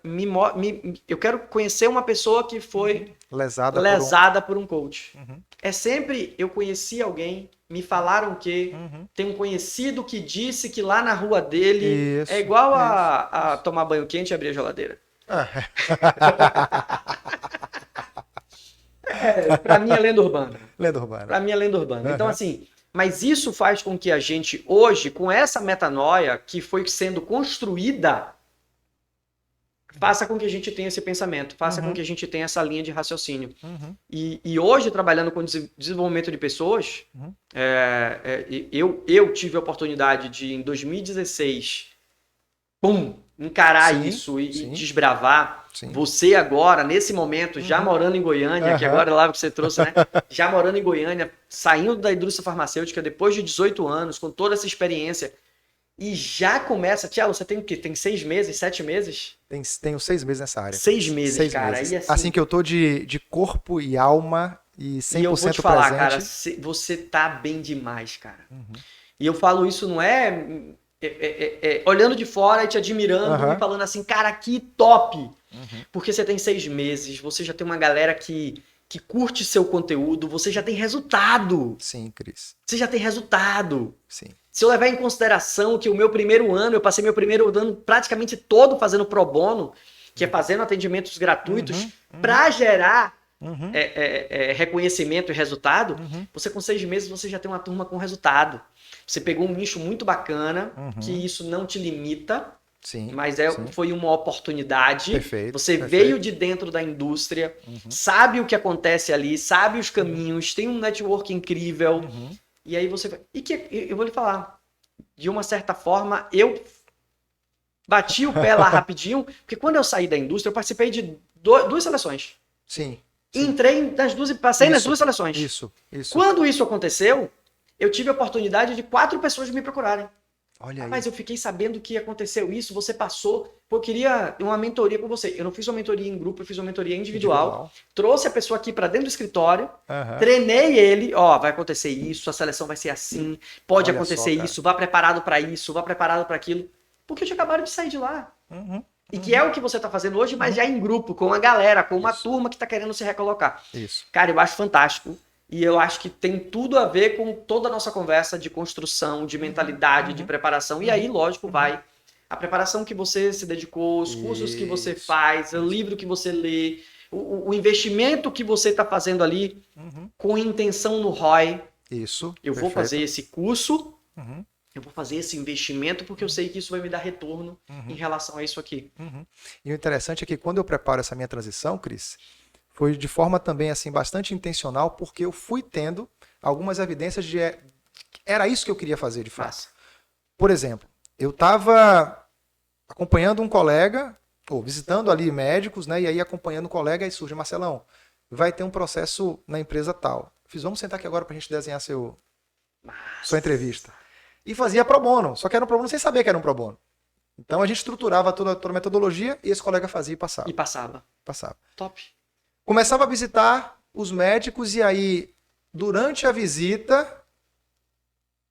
Speaker 1: eu quero conhecer uma pessoa que foi lesada por um coach. É sempre, eu conheci alguém, me falaram que tem um conhecido que disse que lá na rua dele é igual a tomar banho quente e abrir a geladeira. Pra mim é lenda urbana.
Speaker 2: Lenda urbana.
Speaker 1: Pra mim é lenda urbana. Então, assim, mas isso faz com que a gente hoje, com essa metanoia que foi sendo construída, faça com que a gente tenha esse pensamento, faça com que a gente tenha essa linha de raciocínio. E hoje, trabalhando com desenvolvimento de pessoas, eu tive a oportunidade de, em 2016, encarar isso e desbravar. Você agora, nesse momento, já morando em Goiânia, que agora é lá que você trouxe, né? Já morando em Goiânia, saindo da indústria farmacêutica depois de 18 anos, com toda essa experiência, e já começa... Tiago, você tem o quê? Tem 6 meses, 7 meses?
Speaker 2: Tenho 6 meses nessa área.
Speaker 1: 6 meses, 6 cara.
Speaker 2: Meses.
Speaker 1: E
Speaker 2: assim que eu tô de corpo e alma e 100% presente. E eu vou te falar,
Speaker 1: cara, você tá bem demais, cara. E eu falo isso não olhando de fora e te admirando e falando assim, cara, que top! Porque você tem 6 meses, você já tem uma galera que curte seu conteúdo, você já tem resultado.
Speaker 2: Sim, Cris.
Speaker 1: Você já tem resultado.
Speaker 2: Sim.
Speaker 1: Se eu levar em consideração que o meu primeiro ano, eu passei meu primeiro ano praticamente todo fazendo pro bono, que é fazendo atendimentos gratuitos para gerar reconhecimento e resultado, você com 6 meses você já tem uma turma com resultado. Você pegou um nicho muito bacana, que isso não te limita, mas foi uma oportunidade.
Speaker 2: Perfeito,
Speaker 1: você veio de dentro da indústria, sabe o que acontece ali, sabe os caminhos, tem um network incrível. E aí você... eu vou lhe falar, de uma certa forma, eu bati o pé lá rapidinho, porque quando eu saí da indústria, eu participei de 2 seleções.
Speaker 2: Sim.
Speaker 1: Entrei nas 2 e passei nas 2 seleções.
Speaker 2: Isso.
Speaker 1: Quando isso aconteceu, eu tive a oportunidade de 4 pessoas me procurarem.
Speaker 2: Olha aí.
Speaker 1: Mas eu fiquei sabendo que aconteceu isso, você passou, eu queria uma mentoria com você. Eu não fiz uma mentoria em grupo, eu fiz uma mentoria individual. Trouxe a pessoa aqui para dentro do escritório, treinei ele, vai acontecer isso, a seleção vai ser assim, pode acontecer isso, vá preparado para isso, vá preparado para aquilo. Porque eu tinha acabado de sair de lá. E que é o que você está fazendo hoje, mas já em grupo, com a galera, com uma turma que está querendo se recolocar.
Speaker 2: Isso.
Speaker 1: Cara, eu acho fantástico. E eu acho que tem tudo a ver com toda a nossa conversa de construção, de mentalidade, de preparação. E aí, lógico, vai a preparação que você se dedicou, os cursos que você faz, o livro que você lê, o investimento que você está fazendo ali com intenção no ROI.
Speaker 2: Isso.
Speaker 1: Eu vou fazer esse curso, eu vou fazer esse investimento porque eu sei que isso vai me dar retorno em relação a isso aqui.
Speaker 2: E o interessante é que quando eu preparo essa minha transição, Cris, foi de forma também assim bastante intencional, porque eu fui tendo algumas evidências de era isso que eu queria fazer de fato. Por exemplo, eu estava acompanhando um colega, ou visitando ali médicos, né? E aí acompanhando um colega e surge, Marcelão, vai ter um processo na empresa tal. Vamos sentar aqui agora para a gente desenhar sua entrevista. E fazia pro bono, só que era um pro bono sem saber que era um pro bono. Então a gente estruturava toda a metodologia e esse colega fazia e passava. Passava.
Speaker 1: Top.
Speaker 2: Começava a visitar os médicos e aí, durante a visita,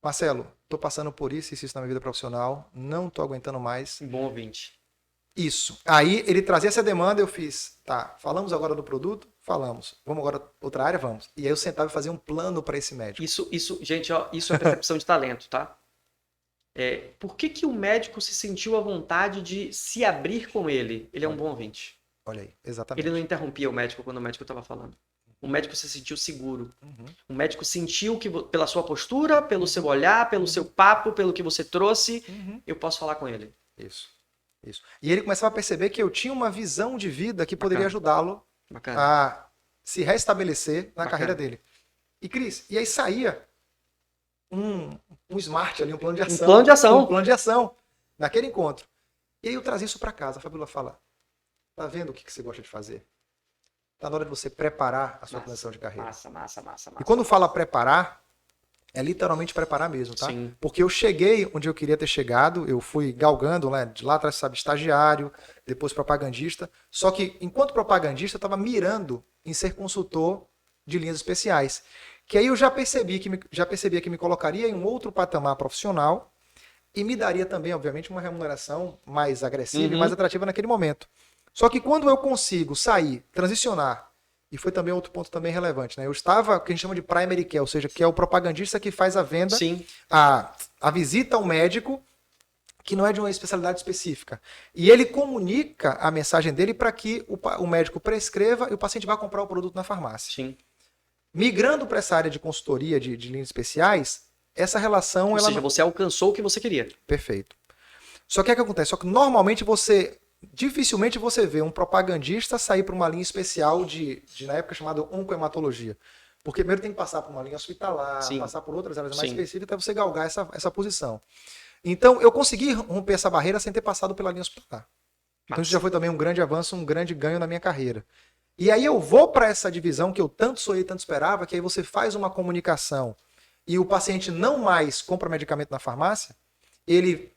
Speaker 2: Marcelo, tô passando por isso na minha vida profissional, não tô aguentando mais.
Speaker 1: Bom ouvinte.
Speaker 2: Isso. Aí ele trazia essa demanda, eu fiz, falamos agora do produto? Falamos. Vamos agora outra área? Vamos. E aí eu sentava e fazia um plano para esse médico.
Speaker 1: Isso, gente, isso é percepção de talento, tá? Por que o médico se sentiu à vontade de se abrir com ele? Ele é um bom ouvinte.
Speaker 2: Olha aí, exatamente.
Speaker 1: Ele não interrompia o médico quando o médico estava falando. O médico se sentiu seguro. O médico sentiu que, pela sua postura, pelo seu olhar, pelo seu papo, pelo que você trouxe, eu posso falar com ele.
Speaker 2: Isso. E ele começava a perceber que eu tinha uma visão de vida que poderia ajudá-lo a se restabelecer na carreira dele. E, Cris, aí saía um smart ali, um plano de ação. Um plano de ação naquele encontro. E aí eu trazia isso para casa. A Fabíola fala, tá vendo o que você gosta de fazer? Tá na hora de você preparar a sua transição de carreira.
Speaker 1: Massa.
Speaker 2: E quando fala preparar, é literalmente preparar mesmo, tá?
Speaker 1: Sim.
Speaker 2: Porque eu cheguei onde eu queria ter chegado, eu fui galgando, né, de lá atrás, sabe, estagiário, depois propagandista. Só que, enquanto propagandista, eu estava mirando em ser consultor de linhas especiais. Que aí eu já percebia que me colocaria em um outro patamar profissional, e me daria também, obviamente, uma remuneração mais agressiva e
Speaker 1: Uhum.
Speaker 2: mais atrativa naquele momento. Só que quando eu consigo sair, transicionar, e foi também outro ponto também relevante, né? Eu estava, o que a gente chama de primary care, ou seja, que é o propagandista que faz a venda,
Speaker 1: Sim,
Speaker 2: a visita ao médico, que não é de uma especialidade específica. E ele comunica a mensagem dele para que o médico prescreva e o paciente vá comprar o produto na farmácia.
Speaker 1: sim.
Speaker 2: Migrando para essa área de consultoria, de linhas especiais, essa relação...
Speaker 1: Ou
Speaker 2: ela
Speaker 1: seja, você alcançou o que você queria.
Speaker 2: Perfeito. Só que o que acontece? Só que normalmente dificilmente você vê um propagandista sair para uma linha especial na época chamada oncohematologia. Porque primeiro tem que passar por uma linha hospitalar,
Speaker 1: Sim.
Speaker 2: passar por outras áreas mais
Speaker 1: Sim.
Speaker 2: específicas até você galgar essa posição. Então, eu consegui romper essa barreira sem ter passado pela linha hospitalar. Então, isso já foi também um grande avanço, um grande ganho na minha carreira. E aí eu vou para essa divisão que eu tanto sonhei, tanto esperava, que aí você faz uma comunicação e o paciente não mais compra medicamento na farmácia, ele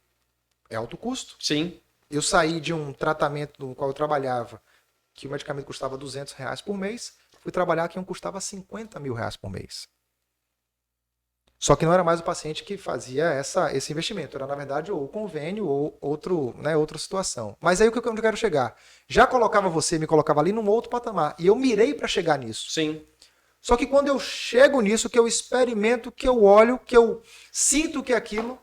Speaker 2: é alto custo.
Speaker 1: Sim.
Speaker 2: Eu saí de um tratamento no qual eu trabalhava, que o medicamento custava R$200 por mês, fui trabalhar que um custava R$50 mil por mês. Só que não era mais o paciente que fazia esse investimento, era na verdade ou o convênio ou outra situação. Mas aí o que eu quero chegar? Já colocava me colocava ali num outro patamar, e eu mirei para chegar nisso.
Speaker 1: Sim.
Speaker 2: Só que quando eu chego nisso, que eu experimento, que eu olho, que eu sinto que aquilo...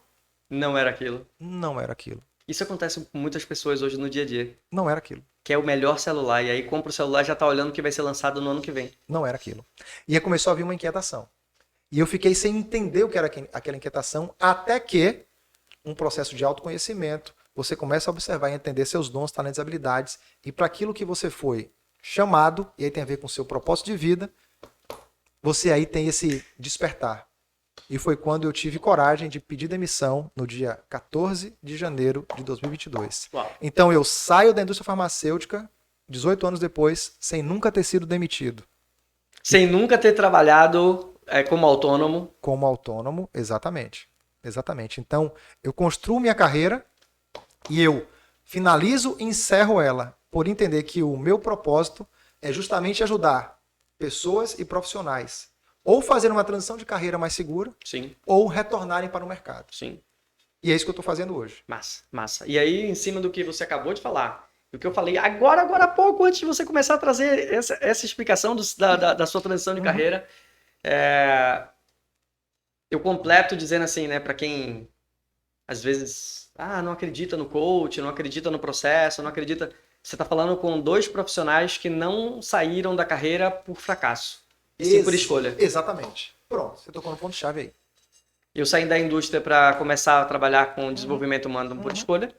Speaker 1: Não era aquilo.
Speaker 2: Não era aquilo.
Speaker 1: Isso acontece com muitas pessoas hoje no dia a dia.
Speaker 2: Não era aquilo.
Speaker 1: Quer o melhor celular, e aí compra o celular e já tá olhando o que vai ser lançado no ano que vem.
Speaker 2: Não era aquilo. E aí começou a vir uma inquietação. E eu fiquei sem entender o que era aquela inquietação, até que um processo de autoconhecimento, você começa a observar e entender seus dons, talentos e habilidades, e para aquilo que você foi chamado, e aí tem a ver com o seu propósito de vida, você aí tem esse despertar. E foi quando eu tive coragem de pedir demissão no dia 14 de janeiro de 2022.
Speaker 1: Uau.
Speaker 2: Então eu saio da indústria farmacêutica, 18 anos depois, sem nunca ter sido demitido.
Speaker 1: Sem nunca ter trabalhado como autônomo.
Speaker 2: Como autônomo, exatamente. Exatamente. Então, eu construo minha carreira e eu finalizo e encerro ela por entender que o meu propósito é justamente ajudar pessoas e profissionais ou fazer uma transição de carreira mais segura,
Speaker 1: Sim.
Speaker 2: ou retornarem para o mercado.
Speaker 1: Sim.
Speaker 2: E é isso que eu estou fazendo hoje.
Speaker 1: Massa, massa. E aí, em cima do que você acabou de falar, o que eu falei agora há pouco, antes de você começar a trazer essa explicação da sua transição de carreira, eu completo dizendo assim, né, para quem às vezes não acredita no coach, não acredita no processo, não acredita... Você está falando com dois profissionais que não saíram da carreira por fracasso, e sim por escolha.
Speaker 2: Exatamente. Pronto, você tocou no ponto-chave aí.
Speaker 1: Eu saí da indústria para começar a trabalhar com desenvolvimento humano por escolha.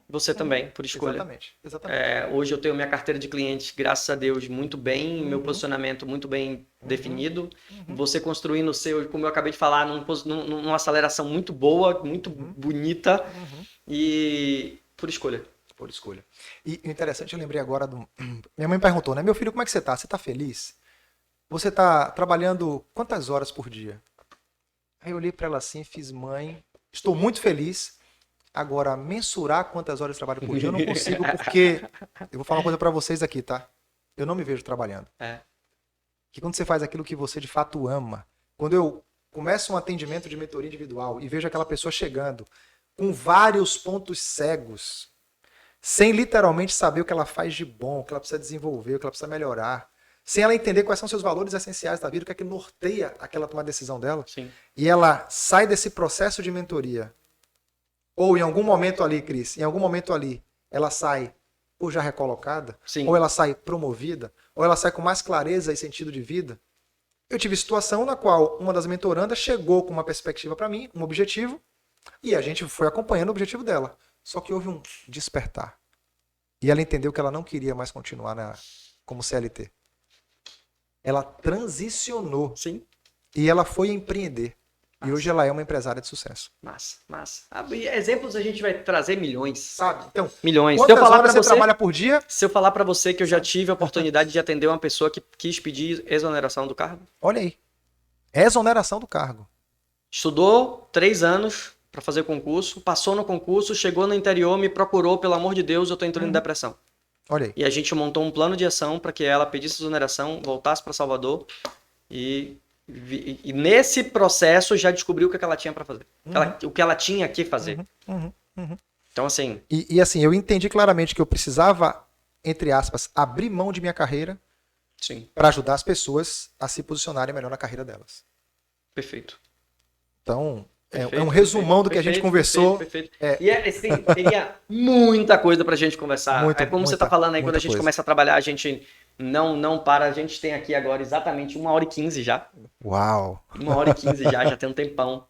Speaker 1: Você também, por escolha.
Speaker 2: Exatamente. Exatamente.
Speaker 1: Hoje eu tenho minha carteira de clientes, graças a Deus, muito bem, meu posicionamento muito bem definido. Você construindo o seu, como eu acabei de falar, numa aceleração muito boa, muito bonita, e por escolha.
Speaker 2: Por escolha. E o interessante, eu lembrei agora minha mãe perguntou, né? Meu filho, como é que você tá? Você tá feliz? Você tá trabalhando quantas horas por dia? Aí eu olhei para ela assim e fiz, mãe, estou muito feliz. Agora, mensurar quantas horas eu trabalho por dia eu não consigo, porque eu vou falar uma coisa para vocês aqui, tá? Eu não me vejo trabalhando. Que quando você faz aquilo que você de fato ama, quando eu começo um atendimento de mentoria individual e vejo aquela pessoa chegando com vários pontos cegos, sem literalmente saber o que ela faz de bom, o que ela precisa desenvolver, o que ela precisa melhorar, sem ela entender quais são seus valores essenciais da vida, o que é que norteia aquela tomar decisão dela,
Speaker 1: Sim.
Speaker 2: E ela sai desse processo de mentoria, ou em algum momento ali, Cris, em algum momento ali, ela sai ou já recolocada,
Speaker 1: Sim.
Speaker 2: ou ela sai promovida, ou ela sai com mais clareza e sentido de vida. Eu tive situação na qual uma das mentorandas chegou com uma perspectiva para mim, um objetivo, e a gente foi acompanhando o objetivo dela. Só que houve um despertar. E ela entendeu que ela não queria mais continuar como CLT. Ela transicionou.
Speaker 1: Sim.
Speaker 2: E ela foi empreender.
Speaker 1: Massa.
Speaker 2: E hoje ela é uma empresária de sucesso.
Speaker 1: Massa, massa. Exemplos a gente vai trazer milhões.
Speaker 2: Sabe? Então,
Speaker 1: milhões.
Speaker 2: Quantas horas você trabalha por dia?
Speaker 1: Se eu falar para você que eu já tive a oportunidade de atender uma pessoa que quis pedir exoneração do cargo.
Speaker 2: Olha aí. Exoneração do cargo.
Speaker 1: Estudou 3 anos para fazer o concurso, passou no concurso, chegou no interior, me procurou, pelo amor de Deus, eu tô entrando em depressão.
Speaker 2: Olha aí.
Speaker 1: E a gente montou um plano de ação para que ela pedisse exoneração, voltasse para Salvador e E nesse processo já descobriu o que ela tinha para fazer.
Speaker 2: Uhum.
Speaker 1: O que ela tinha que fazer.
Speaker 2: Uhum. Uhum.
Speaker 1: Então, assim,
Speaker 2: E assim, eu entendi claramente que eu precisava, entre aspas, abrir mão de minha carreira
Speaker 1: sim,
Speaker 2: para ajudar as pessoas a se posicionarem melhor na carreira delas.
Speaker 1: perfeito.
Speaker 2: Então, é um
Speaker 1: Perfeito,
Speaker 2: resumão
Speaker 1: perfeito,
Speaker 2: do que a gente
Speaker 1: perfeito, perfeito,
Speaker 2: conversou.
Speaker 1: perfeito.
Speaker 2: É
Speaker 1: E assim, teria muita coisa pra gente conversar. É
Speaker 2: muito,
Speaker 1: como você tá falando aí, quando a
Speaker 2: muita
Speaker 1: gente
Speaker 2: coisa.
Speaker 1: começa a trabalhar, a gente não para. A gente tem aqui agora exatamente 1h15 já.
Speaker 2: Uau!
Speaker 1: 1h15 já tem um tempão.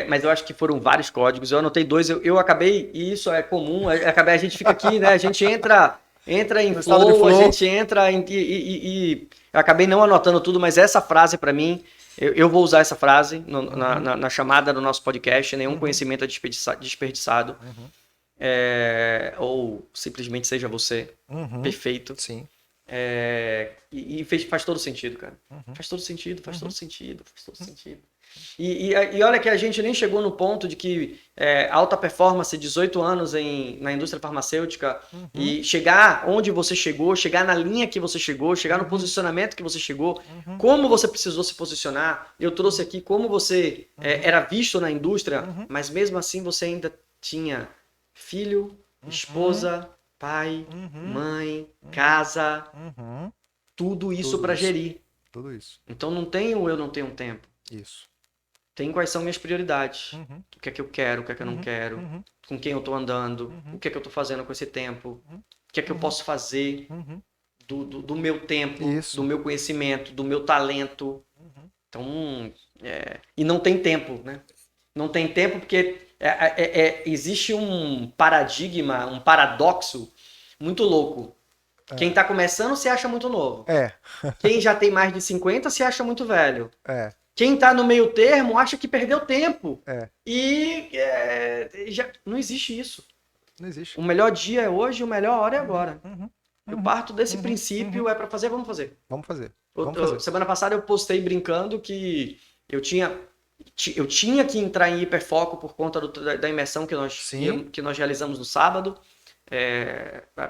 Speaker 1: Mas eu acho que foram vários códigos. Eu anotei dois, eu acabei, e isso é comum, a gente fica aqui, né? A gente entra em
Speaker 2: No estado de
Speaker 1: flow, a
Speaker 2: flow.
Speaker 1: gente entra e eu acabei não anotando tudo, mas essa frase para mim, eu vou usar essa frase na chamada do nosso podcast. Nenhum conhecimento é desperdiçado. Ou simplesmente seja você. Perfeito.
Speaker 2: Sim.
Speaker 1: Faz todo sentido, cara. Faz todo sentido, faz todo sentido, faz todo sentido. E olha que a gente nem chegou no ponto de que alta performance, 18 anos na indústria farmacêutica, e chegar onde você chegou, chegar na linha que você chegou, chegar no posicionamento que você chegou, como você precisou se posicionar. Eu trouxe aqui como você era visto na indústria, mas mesmo assim você ainda tinha filho, esposa, pai, mãe, casa, tudo isso
Speaker 2: Tudo
Speaker 1: para
Speaker 2: isso.
Speaker 1: gerir.
Speaker 2: Tudo isso.
Speaker 1: Então não tem eu não tenho tempo.
Speaker 2: Isso.
Speaker 1: Tem quais são minhas prioridades. O que é que eu quero, o que é que eu não quero, com quem eu tô andando, o que é que eu tô fazendo com esse tempo, o que é que eu posso fazer do meu tempo,
Speaker 2: Isso.
Speaker 1: do meu conhecimento, do meu talento. Então, e não tem tempo, né? Não tem tempo porque existe um paradigma, um paradoxo muito louco. Quem tá começando se acha muito novo.
Speaker 2: É.
Speaker 1: Quem já tem mais de 50 se acha muito velho.
Speaker 2: É.
Speaker 1: Quem tá no meio termo acha que perdeu tempo.
Speaker 2: É.
Speaker 1: E já não existe isso.
Speaker 2: Não existe.
Speaker 1: O melhor dia é hoje, o melhor hora é agora. Eu parto desse princípio, é para fazer, vamos fazer.
Speaker 2: Vamos fazer. Vamos fazer.
Speaker 1: Semana passada eu postei brincando que eu tinha que entrar em hiperfoco por conta da imersão que nós realizamos no sábado,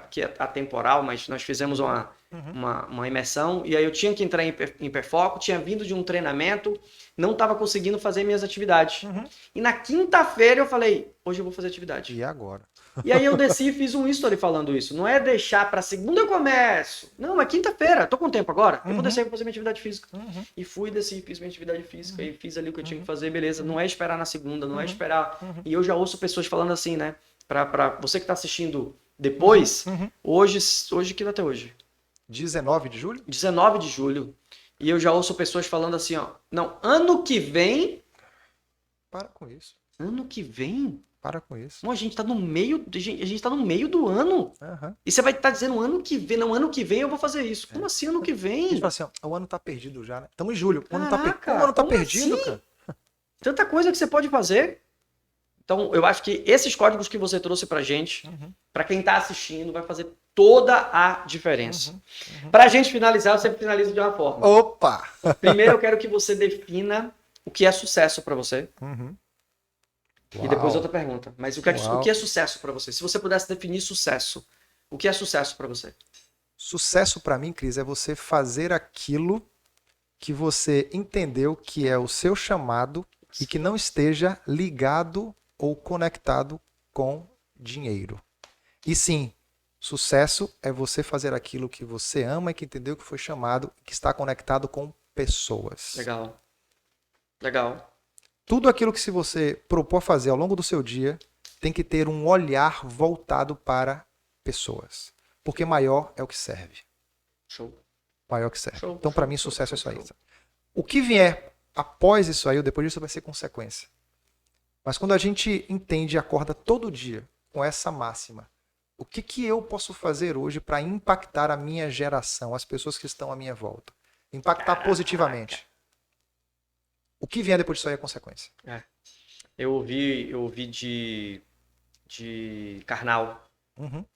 Speaker 1: que é atemporal, mas nós fizemos uma imersão, e aí eu tinha que entrar em hiperfoco, tinha vindo de um treinamento, não estava conseguindo fazer minhas atividades. E na quinta-feira eu falei, hoje eu vou fazer atividade.
Speaker 2: E agora?
Speaker 1: E aí eu desci e fiz um history falando isso. Não é deixar para segunda eu começo. Não, é quinta-feira. Tô com tempo agora. Eu vou descer e vou fazer minha atividade física. E fui, desci, fiz minha atividade física e fiz ali o que eu tinha que fazer, beleza. Não é esperar na segunda, não é esperar. E eu já ouço pessoas falando assim, né? Pra você que tá assistindo depois, hoje que data é hoje?
Speaker 2: 19 de julho?
Speaker 1: 19 de julho. E eu já ouço pessoas falando assim, ó. Não, ano que vem.
Speaker 2: Para com isso.
Speaker 1: Ano que vem?
Speaker 2: Para com isso.
Speaker 1: Não, a gente tá no meio. A gente tá no meio do ano.
Speaker 2: Uhum.
Speaker 1: E você vai estar dizendo ano que vem. Não, ano que vem eu vou fazer isso. Como assim ano que
Speaker 2: A
Speaker 1: vem?
Speaker 2: gente fala assim, ó, o ano tá perdido já, né? Estamos em julho. O ano
Speaker 1: Caraca,
Speaker 2: o ano tá
Speaker 1: como
Speaker 2: perdido,
Speaker 1: assim?
Speaker 2: cara.
Speaker 1: Tanta coisa que você pode fazer. Então, eu acho que esses códigos que você trouxe pra gente, pra quem tá assistindo, vai fazer toda a diferença. Pra gente finalizar, eu sempre finalizo de uma forma.
Speaker 2: Opa!
Speaker 1: Primeiro, eu quero que você defina o que é sucesso pra você. E depois outra pergunta. Mas o que é sucesso pra você? Se você pudesse definir sucesso, o que é sucesso pra você?
Speaker 2: Sucesso pra mim, Cris, é você fazer aquilo que você entendeu que é o seu chamado e que não esteja ligado ou conectado com dinheiro. E sim, sucesso é você fazer aquilo que você ama e que entendeu que foi chamado e que está conectado com pessoas.
Speaker 1: Legal. Legal.
Speaker 2: Tudo aquilo que se você propor fazer ao longo do seu dia tem que ter um olhar voltado para pessoas. Porque maior é o que serve.
Speaker 1: Show.
Speaker 2: Maior que serve.
Speaker 1: Show,
Speaker 2: Então, para
Speaker 1: show,
Speaker 2: mim,
Speaker 1: show,
Speaker 2: sucesso
Speaker 1: show,
Speaker 2: é isso aí.
Speaker 1: show.
Speaker 2: O que vier após isso aí, ou depois disso, vai ser consequência. Mas quando a gente entende e acorda todo dia com essa máxima, o que eu posso fazer hoje para impactar a minha geração, as pessoas que estão à minha volta? Impactar positivamente. O que vier depois disso aí é consequência.
Speaker 1: Eu ouvi de Karnal,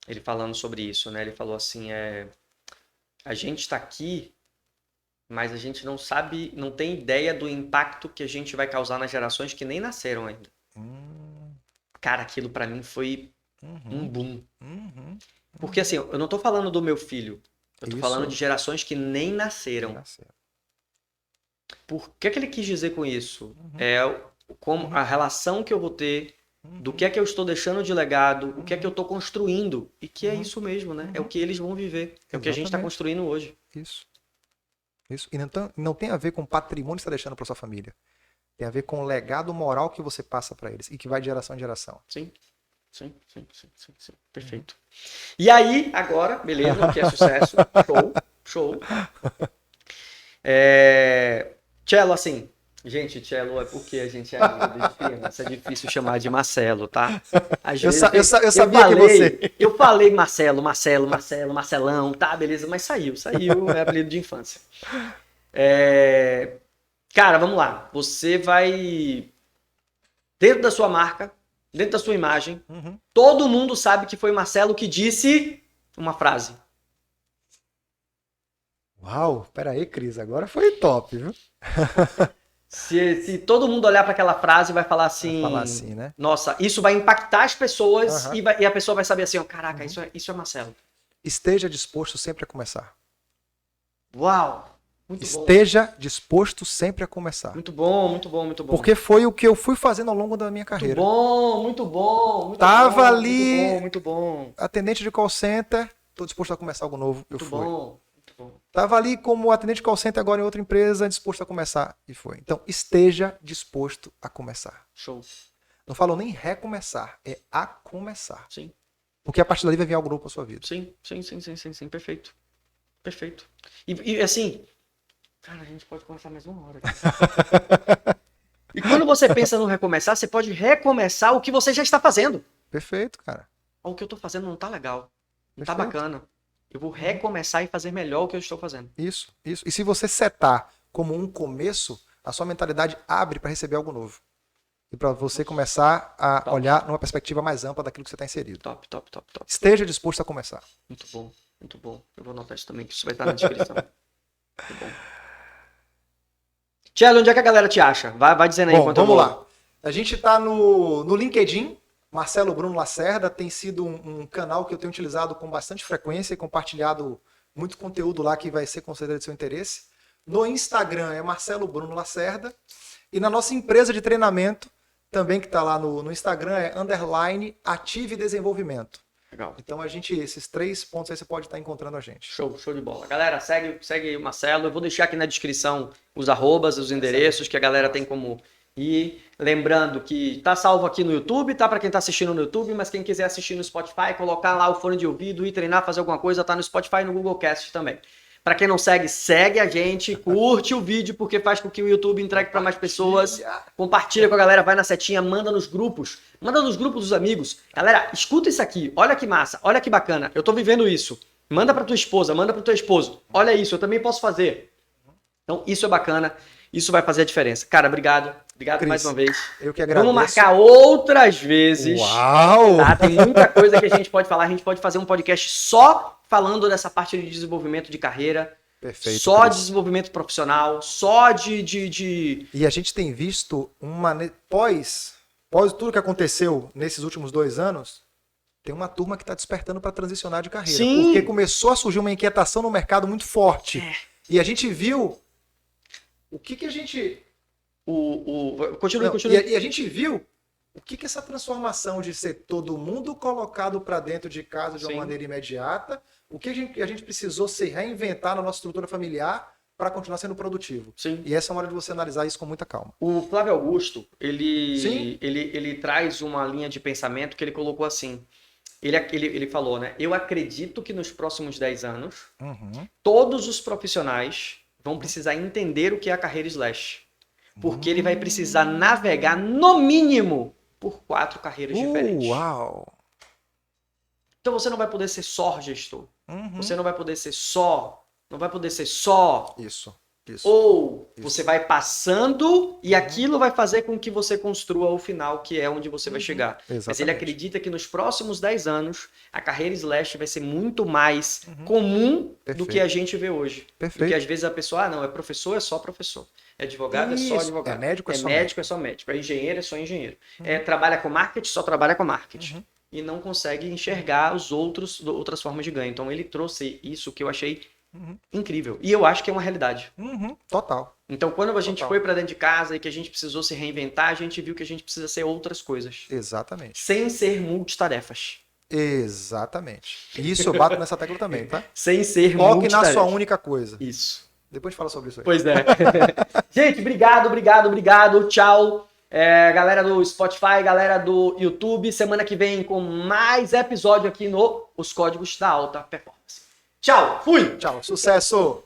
Speaker 1: ele falando sobre isso, né? Ele falou assim, a gente está aqui, mas a gente não sabe, não tem ideia do impacto que a gente vai causar nas gerações que nem nasceram ainda. Cara, aquilo para mim foi um boom. Porque assim, eu não tô falando do meu filho, eu tô falando de gerações que nem nasceram. Por que que ele quis dizer com isso? É como a relação que eu vou ter, do que é que eu estou deixando de legado, o que é que eu estou construindo. E que é isso mesmo, né? É o que eles vão viver. É o que a gente está
Speaker 2: Exatamente.
Speaker 1: construindo hoje.
Speaker 2: Isso. Isso. E não tem a ver com o patrimônio que você está deixando para sua família. Tem a ver com o legado moral que você passa para eles e que vai de geração em geração.
Speaker 1: Sim. Sim. Perfeito. E aí, agora, beleza, o que é sucesso. Show. Cello, assim. Gente, Cello é porque a gente é amigo de criança. É difícil chamar de Marcelo, tá? Às
Speaker 2: Eu
Speaker 1: vezes
Speaker 2: sabia que você.
Speaker 1: Eu falei Marcelão, tá, beleza, mas saiu, é apelido de infância. Cara, vamos lá. Você vai dentro da sua marca, dentro da sua imagem, todo mundo sabe que foi Marcelo que disse uma frase.
Speaker 2: Uau, peraí, Cris, agora foi top, viu?
Speaker 1: Se todo mundo olhar para aquela frase, vai falar assim,
Speaker 2: Vai falar assim, né?
Speaker 1: nossa, isso vai impactar as pessoas e a pessoa vai saber assim, ó, caraca, isso é Marcelo.
Speaker 2: Esteja disposto sempre a começar.
Speaker 1: Uau! Muito
Speaker 2: Esteja disposto sempre a começar.
Speaker 1: Muito bom.
Speaker 2: Porque foi o que eu fui fazendo ao longo da minha carreira.
Speaker 1: Muito bom.
Speaker 2: Tava ali,
Speaker 1: Muito bom.
Speaker 2: atendente de call center, estou disposto a começar algo novo. Eu fui.
Speaker 1: Muito bom.
Speaker 2: Tava ali como atendente de call center agora em outra empresa, disposto a começar. E foi. Então, esteja disposto a começar.
Speaker 1: Show.
Speaker 2: Não falo nem recomeçar, é a começar.
Speaker 1: Sim.
Speaker 2: Porque a partir dali vai vir algo novo para sua vida.
Speaker 1: Sim. Perfeito. E assim, cara, a gente pode conversar mais uma hora aqui. E quando você pensa no recomeçar, você pode recomeçar o que você já está fazendo.
Speaker 2: Perfeito, cara.
Speaker 1: O que eu estou fazendo não tá legal. Não tá
Speaker 2: Perfeito.
Speaker 1: bacana. Eu vou recomeçar e fazer melhor o que eu estou fazendo.
Speaker 2: Isso. E se você setar como um começo, a sua mentalidade abre para receber algo novo. E para você começar a olhar numa perspectiva mais ampla daquilo que você está inserido.
Speaker 1: Top.
Speaker 2: Esteja disposto a começar.
Speaker 1: Muito bom. Eu vou anotar isso também, que isso vai estar na descrição. Muito bom. Tchelo, onde é que a galera te acha? Vai dizendo aí.
Speaker 2: Bom, vamos lá. A gente está no LinkedIn. Marcelo Bruno Lacerda tem sido um canal que eu tenho utilizado com bastante frequência e compartilhado muito conteúdo lá que vai ser com certeza de seu interesse. No Instagram é Marcelo Bruno Lacerda. E na nossa empresa de treinamento, também que está lá no Instagram, é _Ative Desenvolvimento.
Speaker 1: Legal.
Speaker 2: Então esses 3 pontos aí você pode estar encontrando a gente.
Speaker 1: Show de bola. Galera, segue o Marcelo. Eu vou deixar aqui na descrição os arrobas, os endereços que a galera tem como ir. Lembrando que tá salvo aqui no YouTube, tá para quem tá assistindo no YouTube, mas quem quiser assistir no Spotify, colocar lá o fone de ouvido e treinar, fazer alguma coisa, tá no Spotify e no Google Cast também. Para quem não segue a gente, curte o vídeo, porque faz com que o YouTube entregue para mais pessoas. Compartilha com a galera, vai na setinha, manda nos grupos dos amigos. Galera, escuta isso aqui, olha que massa, olha que bacana, eu tô vivendo isso. Manda para tua esposa, manda para o teu esposo. Olha isso, eu também posso fazer. Então, isso é bacana, isso vai fazer a diferença. Cara, obrigado
Speaker 2: Cris,
Speaker 1: mais uma vez.
Speaker 2: Eu que agradeço.
Speaker 1: Vamos marcar outras vezes.
Speaker 2: Uau!
Speaker 1: Tá? Tem muita coisa que a gente pode falar, a gente pode fazer um podcast só falando dessa parte de desenvolvimento de carreira,
Speaker 2: Perfeito,
Speaker 1: só de desenvolvimento profissional, só de...
Speaker 2: E a gente tem visto pós tudo que aconteceu nesses últimos 2 anos, tem uma turma que está despertando para transicionar de carreira.
Speaker 1: Sim.
Speaker 2: Porque começou a surgir uma inquietação no mercado muito forte. E a gente viu o que a gente...
Speaker 1: Continue.
Speaker 2: E a gente viu o que essa transformação de ser todo mundo colocado para dentro de casa de uma maneira imediata, o que a gente precisou se reinventar na nossa estrutura familiar para continuar sendo produtivo.
Speaker 1: Sim.
Speaker 2: E essa é uma hora de você analisar isso com muita calma.
Speaker 1: O Flávio Augusto, ele traz uma linha de pensamento que ele colocou assim. Ele falou, né? Eu acredito que nos próximos 10 anos, todos os profissionais vão precisar entender o que é a carreira slash. Porque ele vai precisar navegar, no mínimo, por 4 carreiras diferentes.
Speaker 2: Uau!
Speaker 1: Então você não vai poder ser só gestor. Você não vai poder ser só. Não vai poder ser só.
Speaker 2: Isso.
Speaker 1: Ou você vai passando e aquilo vai fazer com que você construa o final, que é onde você vai chegar.
Speaker 2: Exatamente.
Speaker 1: Mas ele acredita que nos próximos 10 anos, a carreira slash vai ser muito mais comum do que a gente vê hoje.
Speaker 2: Perfeito.
Speaker 1: Porque às vezes a pessoa, não, é professor, é só professor. É advogado, é só advogado.
Speaker 2: É médico,
Speaker 1: é só médico. É engenheiro, é só engenheiro. Trabalha com marketing, só trabalha com marketing. E não consegue enxergar outras formas de ganho. Então ele trouxe isso que eu achei Incrível. E eu acho que é uma realidade.
Speaker 2: Total.
Speaker 1: Então, quando a gente
Speaker 2: Total.
Speaker 1: foi pra dentro de casa e que a gente precisou se reinventar, a gente viu que a gente precisa ser outras coisas.
Speaker 2: Exatamente.
Speaker 1: Sem ser multitarefas.
Speaker 2: Exatamente. Isso eu bato nessa tecla também, tá?
Speaker 1: Sem ser
Speaker 2: Foque na
Speaker 1: multitarefas.
Speaker 2: sua única coisa.
Speaker 1: Isso.
Speaker 2: Depois fala sobre isso aí.
Speaker 1: Pois é. Gente, obrigado. Tchau. Galera do Spotify, galera do YouTube. Semana que vem com mais episódio aqui no Os Códigos da Alta Performance. Tchau. Fui.
Speaker 2: Tchau. Sucesso!